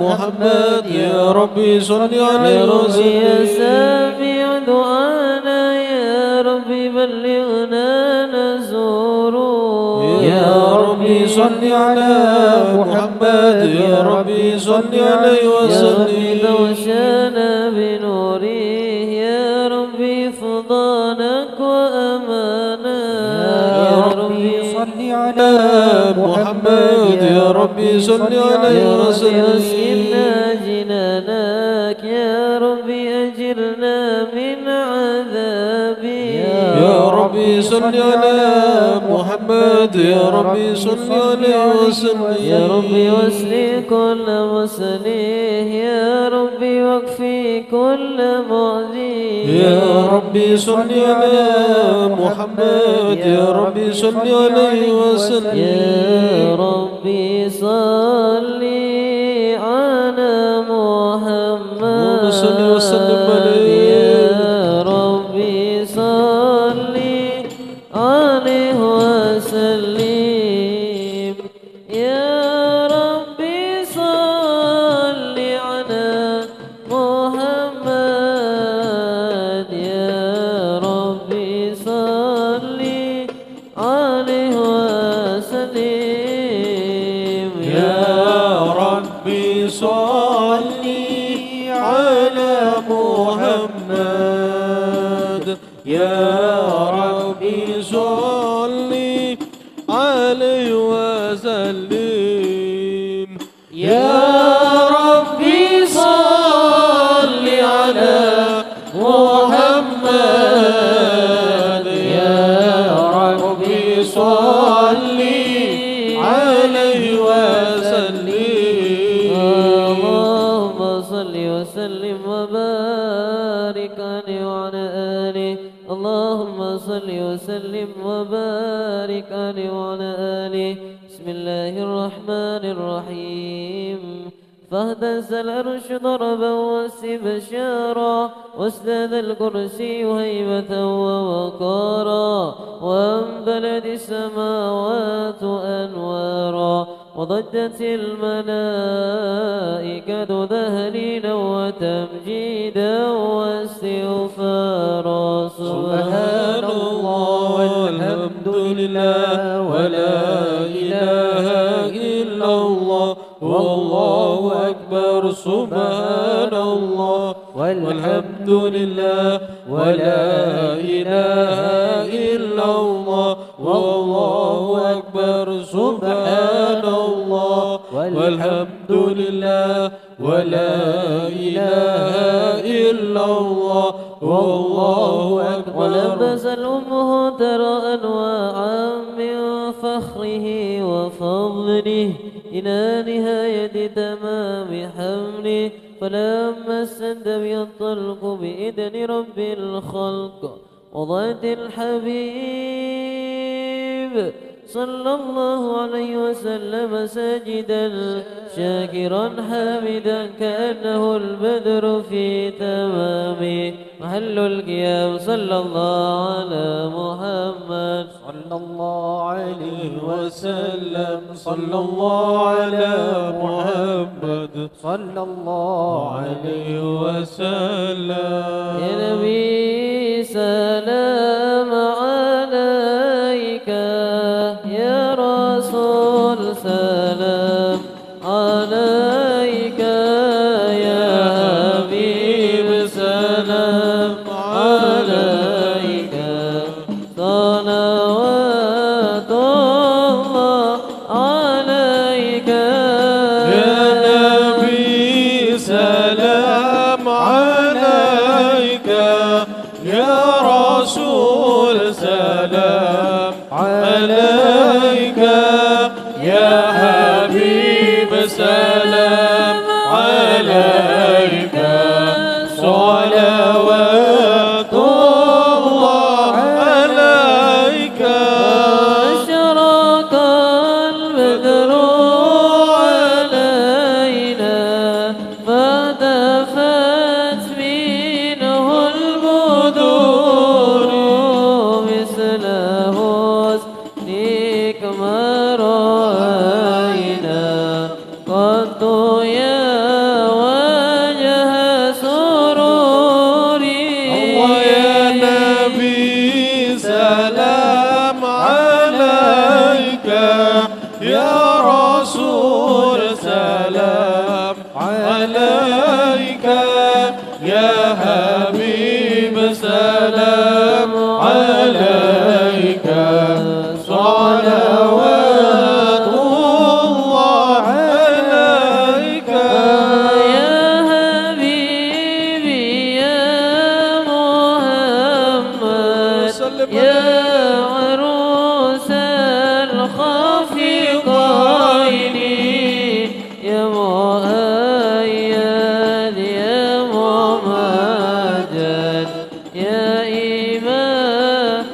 محمد يا ربي صل يا عليه ربي يا وسلم سامع دعانا يا ربي بلغنا نزوره يا ربي صل على محمد يا ربي صل عليه يا ربي وسلم دوشنا بنوره يا ربي فضانك وأمانا يا ربي صل على محمد يا ربي صل عليه يا ربي وسلم أسكننا جنانك يا ربي أجرنا من عذابي يا ربي صل على محمد يا ربي صل عليه وسلم يا ربي واسلي كل مسليه يا ربي واكفي كل مؤذي يا ربي صل على محمد يا ربي صل عليه وسلم يا ربي صل على محمد صل وسلم عليه يا ربي صل عليه وسلم يا ربي صل على محمد يا ربي صل عليه وسلم يا ربي صل على محمد يا ربي صل عليه وسلم يا ربي صل على محمد يا ربي صل عليه وسلم اللهم صل وسلم وبارك عليه وعلى آله اللهم صل وسلم وبارك عليه وعلى آله بسم الله الرحمن الرحيم فاهتز العرش ضربا واستبشارا وازداد الكرسي هيبة ووقارا وانبلت السماوات أنوارا وضجت الملائكة تهليلا وتمجيدا واستغفارا سبحان الله والحمد لله ولا إله إلا الله والله أكبر سبحان الله والحمد لله ولا إله إلا الله والله أكبر سبحان الله والحمد لله ولا إله إلا الله والله أكبر. ولبس الأمه ترى أنواعا من فخره وفضله إلى نهاية تمام حمله فلما استنتبه الطلق بإذن رب الخلق وضعت الحبيب صلى الله عليه وسلم ساجدا شاكرا حامدا كأنه البدر في تمامه محل القيام صلى الله على محمد صلى الله عليه وسلم صلى الله على محمد صلى الله عليه وسلم يا نبي سلام عليك يا رسول سلام عليك يا حبيب سلام عليك صلوات الله عليك يا نبي سلام عليك يا رسول سلام عليك يا حبيب سلام عليك صلوات الله عليك أشرق البدر علينا فتفت منه البدور مثل حسنك ما رأينا قط يا وجه سروري الله يا نبي سلام عليك يا رسول سلام عليك يا حبيب سلام عليك صلوات الله عليك يا حبيبي يا محمد يا عروس الخفقين يا مؤيد يا ممجد يا إمام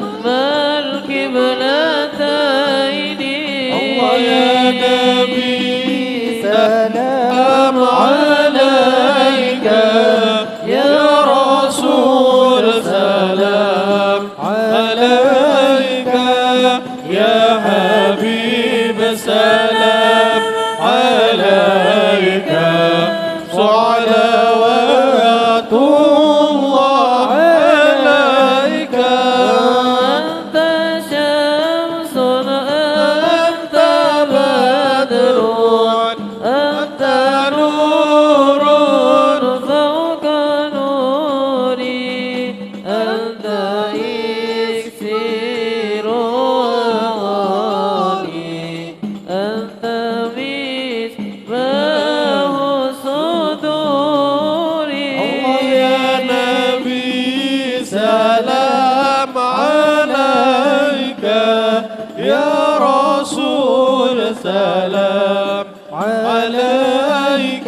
القبلتين الله يا نبي سلام عليك يا رسول سلام عليك يا حبيب سلام عليك صلوات الله عليك أنت شمس أنت بدر أنت نور فوق نوري أنت إكسير الغالي أنت مصباح صدوري الله يا نبي سلام عليك يا رسول سلام عليك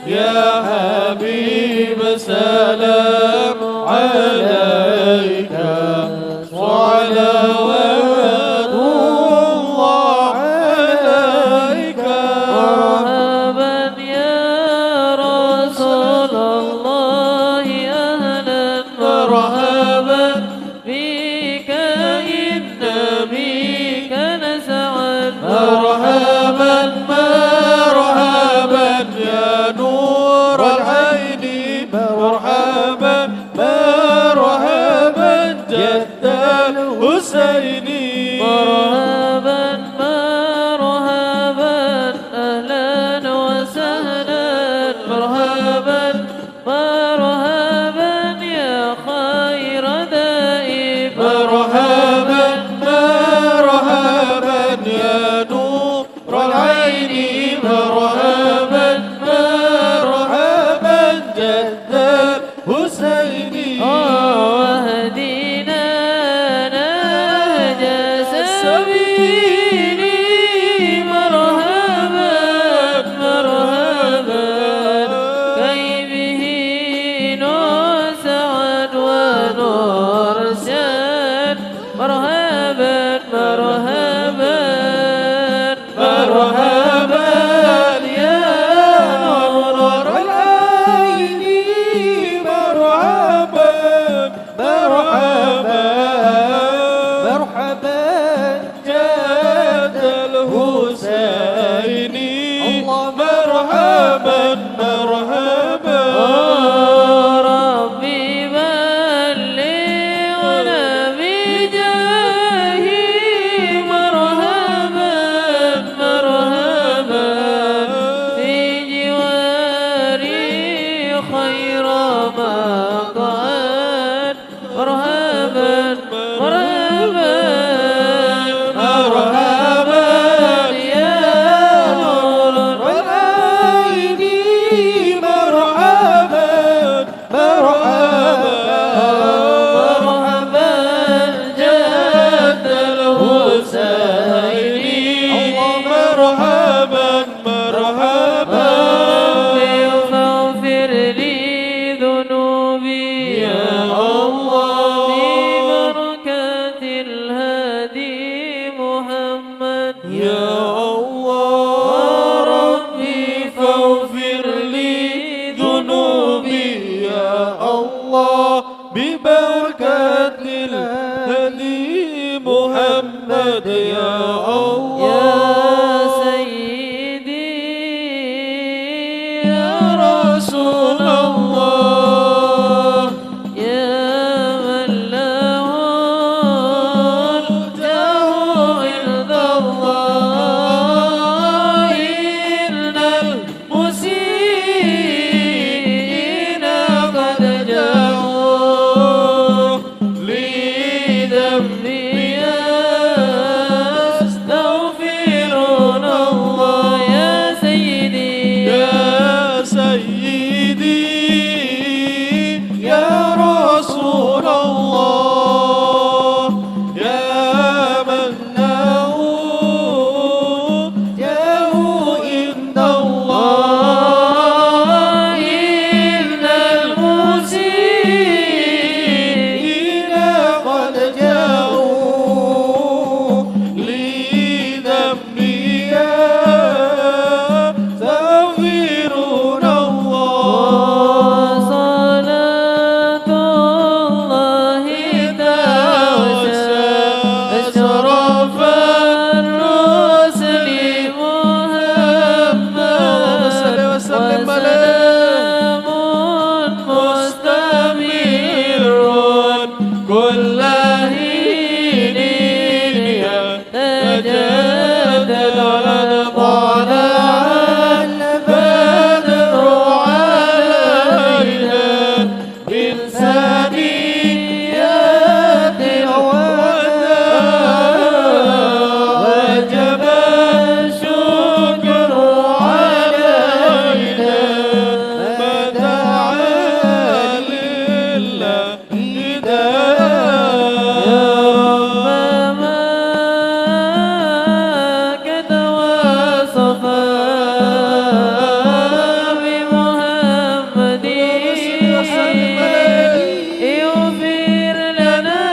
يا حبيب سلام عليك صلوات الله عليك مرحبا يا مرحبا مرحبا ربي بلغنا بجاهه مرحبا مرحبا في جواري خير مقعد مرحبا مرحبا مرحبا يا نور العين مرحبا مرحبا جد الحسين مرحبا مرحبا ربي فاغفر لي ذنوبي يا الله ببركة الهادي محمد يا الله ربي فاغفر لي ذنوبي يا الله ببركة الهدي محمد يا الله يا سيدي يا رسول الله يا من له الجاه عند الله إن المسيئين قد جاءوا لذنبي يستغفرون الله يا سيدي يا سيدي يا رسول الله يا من له جاه عند الله إن المسيئين قد جاءوا لذنبي يستغفرون الله صلاة الله تعالى أشرف الرسل محمد وسلام مستمر كل حين يتجدد طلع البدر علينا من ثنيات الوداع وجب الشكر علينا ما دعا لله ربما كتواصفا بمحمد يغفر لنا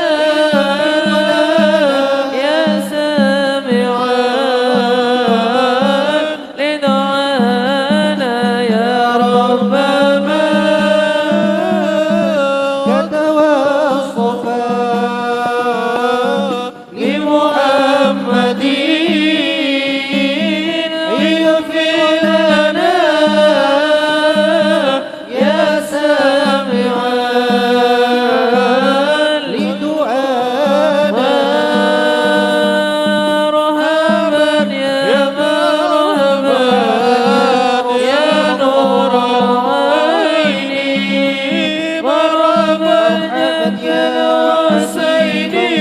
يا سامعا لدعانا يا ربما كتوصفا لمحمد يغفر لنا يا سامعا لدعانا مرحبا يا مرحبا يا نور العين مرحبا يا سيدي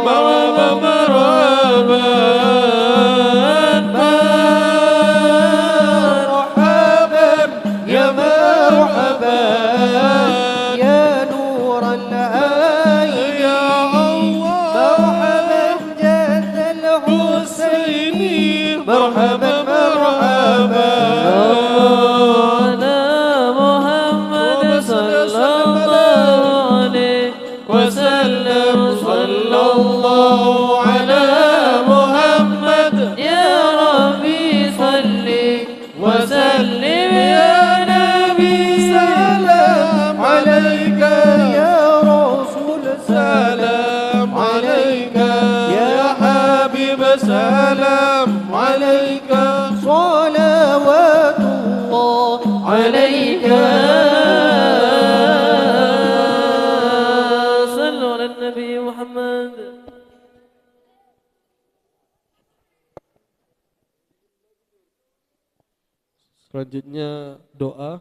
مرحبا مرحبا مرحبا يا مرحبا يا نور العين يا الله مرحبا جد الحسين مرحبا مرحبا على محمد صلى الله عليه وسلم صلى الله على محمد يا ربي صل وسلم يا نبي سلام عليك يا رسول سلام عليك يا حبيب سلام عليك صلوات الله Selanjutnya doa.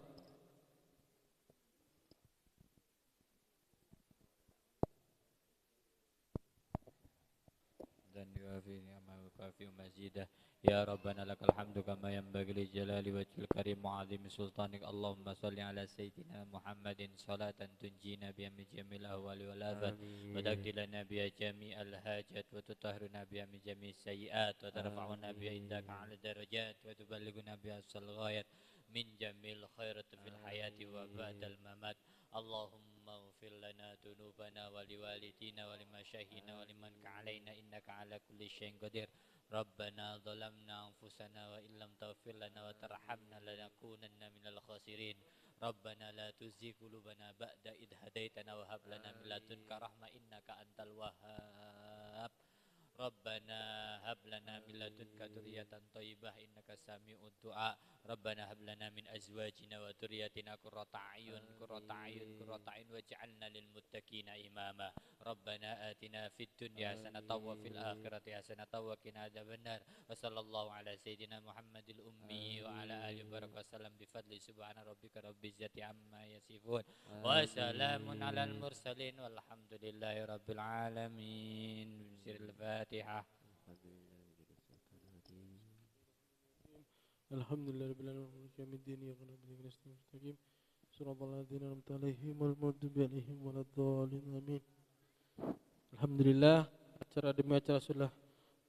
Dan yuafi ni'ma wa kafi mazidah. Ya Rabbana lakal hamdu kama yanbaghi li jalali wajhil karim wa 'azimi sultanik. Allahumma shalli ala sayyidina Muhammadin salatan tunjina biha min jamil ahwali wal afat wa taqdi lana biha jami'al hajat wa tutahhiruna biha min jami'is sayyi'at wa tarfa'una biha indaka 'ala darajat wa tuballighuna biha as ghayat min jamil khairat fil hayati wa ba'dal mamat. Allahumma ighfir lana dhunubana wa liwalidina wa limasyaihina wa liman ka'alaina innaka 'ala kulli syai'in qadir. Rabbana zalamna anfusana wa illam taghfir lana wa tarhamna lanakunanna minal khasirin. Rabbana la tuzigh qulubana ba'da idh hadaitana wa hab lana min ladunka rahmah innaka antal wahhab. Rabbana hab lana min ladunka dzurriyyatan thayyibah innaka sami'ud du'a. Rabbana hab lana min azwajina wa dzurriyyatina qurrata a'yun waj'alna lil muttaqina imama. Rabbana atina fid dunya hasanatan wa fil akhirati hasanatan wa qina adzabannar. Wa sallallahu ala sayyidina Muhammadil ummi wa ala alihi wa sallam bi fadli subhana rabbika rabbil izzati amma yasifun wa salamun alal mursalin walhamdulillahi rabbil alamin. Siril Fatihah. Alhamdulillahirabbil alamin yaumiddin ya rabbil alamin. Shiratal ladzina an'amta 'alaihim wal maghdubi 'alaihim waladdallin amin. Alhamdulillah, acara demi acara sudah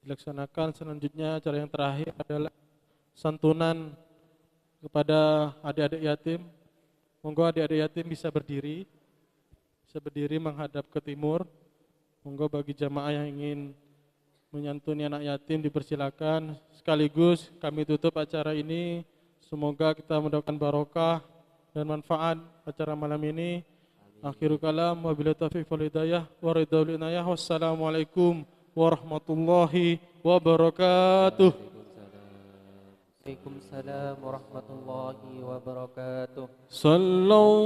dilaksanakan. Selanjutnya acara yang terakhir adalah santunan kepada adik-adik yatim. Monggo adik-adik yatim bisa berdiri menghadap ke timur. Monggo bagi jamaah yang ingin menyantuni anak yatim dipersilakan. Sekaligus kami tutup acara ini. Semoga kita mendapatkan barokah dan manfaat acara malam ini. Akhirul kalam wabillahi taufiq wal hidayah wa ridhal inayah. Wassalamualaikum warahmatullahi wabarakatuh. Waalaikumsalam warahmatullahi wabarakatuh. Sallallahu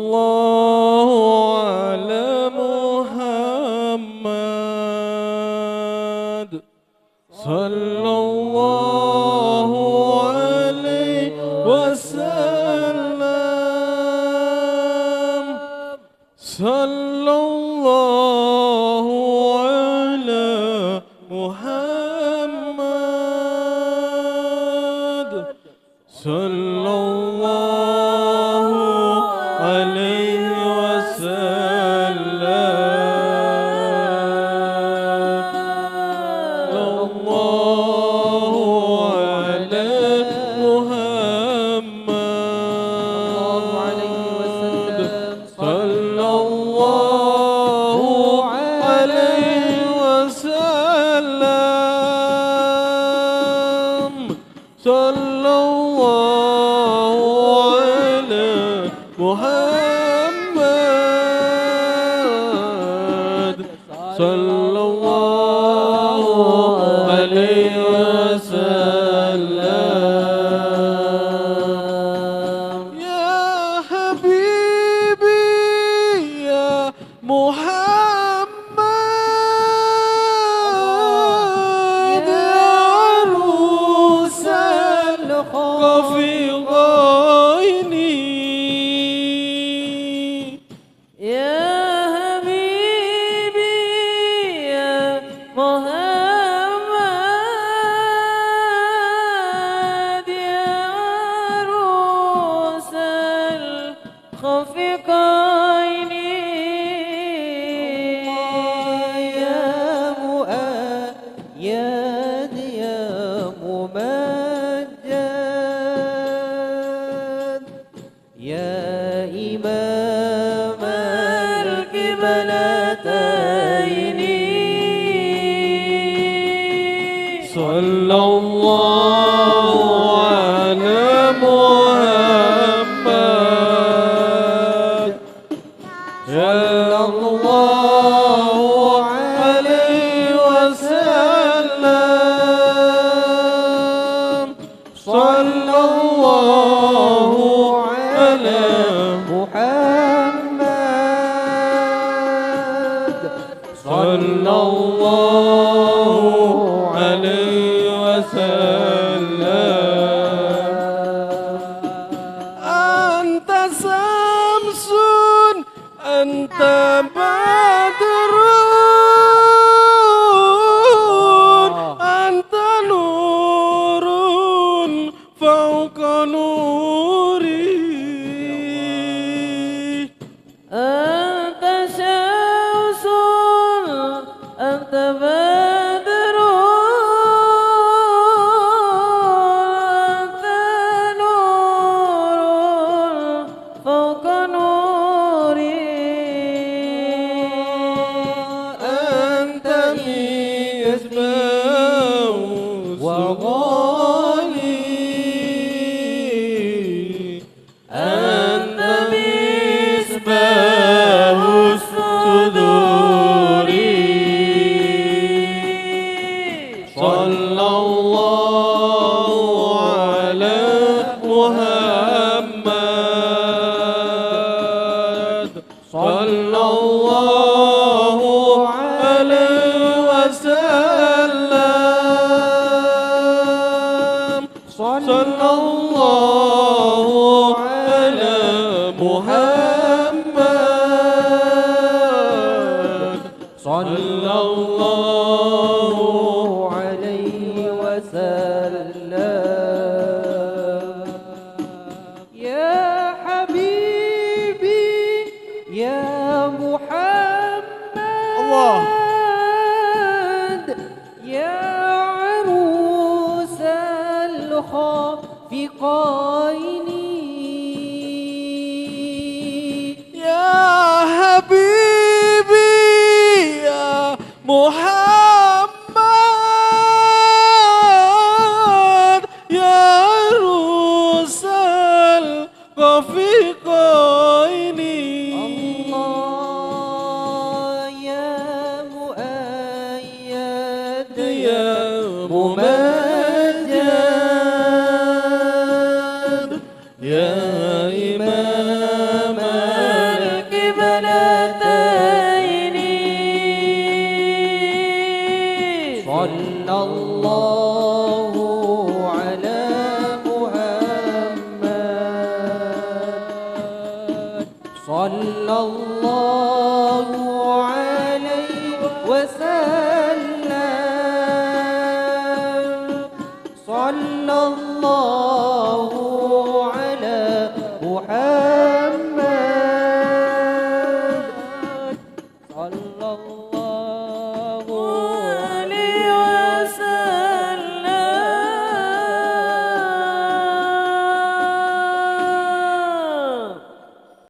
ala Muhammad. Sallallahu alaihi wasallam. Sallallahu ala Muhammad. Sallallahu alaihi wasallam. Sallallahu ala Muhammad. Sallallahu alaihi wasallam. Sallallahu ala Muhammad. Sallallahu alaihi wasallam. Ya Habibi ya Muhammad. Ya Rusal Qafiqaini. Ya Habibi ya Muhammad ya Rusal Khafiqaini. Ya Mu'ayyad ya Mumajjad ya Imam al-Qiblataini. Sallallahu ala Muhammad. Sallallahu alaihi wasallam. Sallallahu ala Muhammad. sallallahu alaihi wasallam. Muhammad sallallahu alaihi wasallam. Sallallahu ala Muhammad sallallahu alaihi wasallam. Ya habibi ya Muhammad Allah. ya arusal khafiqaini. Ya Habibi ya Muhammad ya rusal qafiqaini. Allah ya muayyad Ya mumajjad ya imam القبلتين sallallahu ala Muhammad sallallahu alaihi wasallam. Sallallahu ala Muhammad sallallahu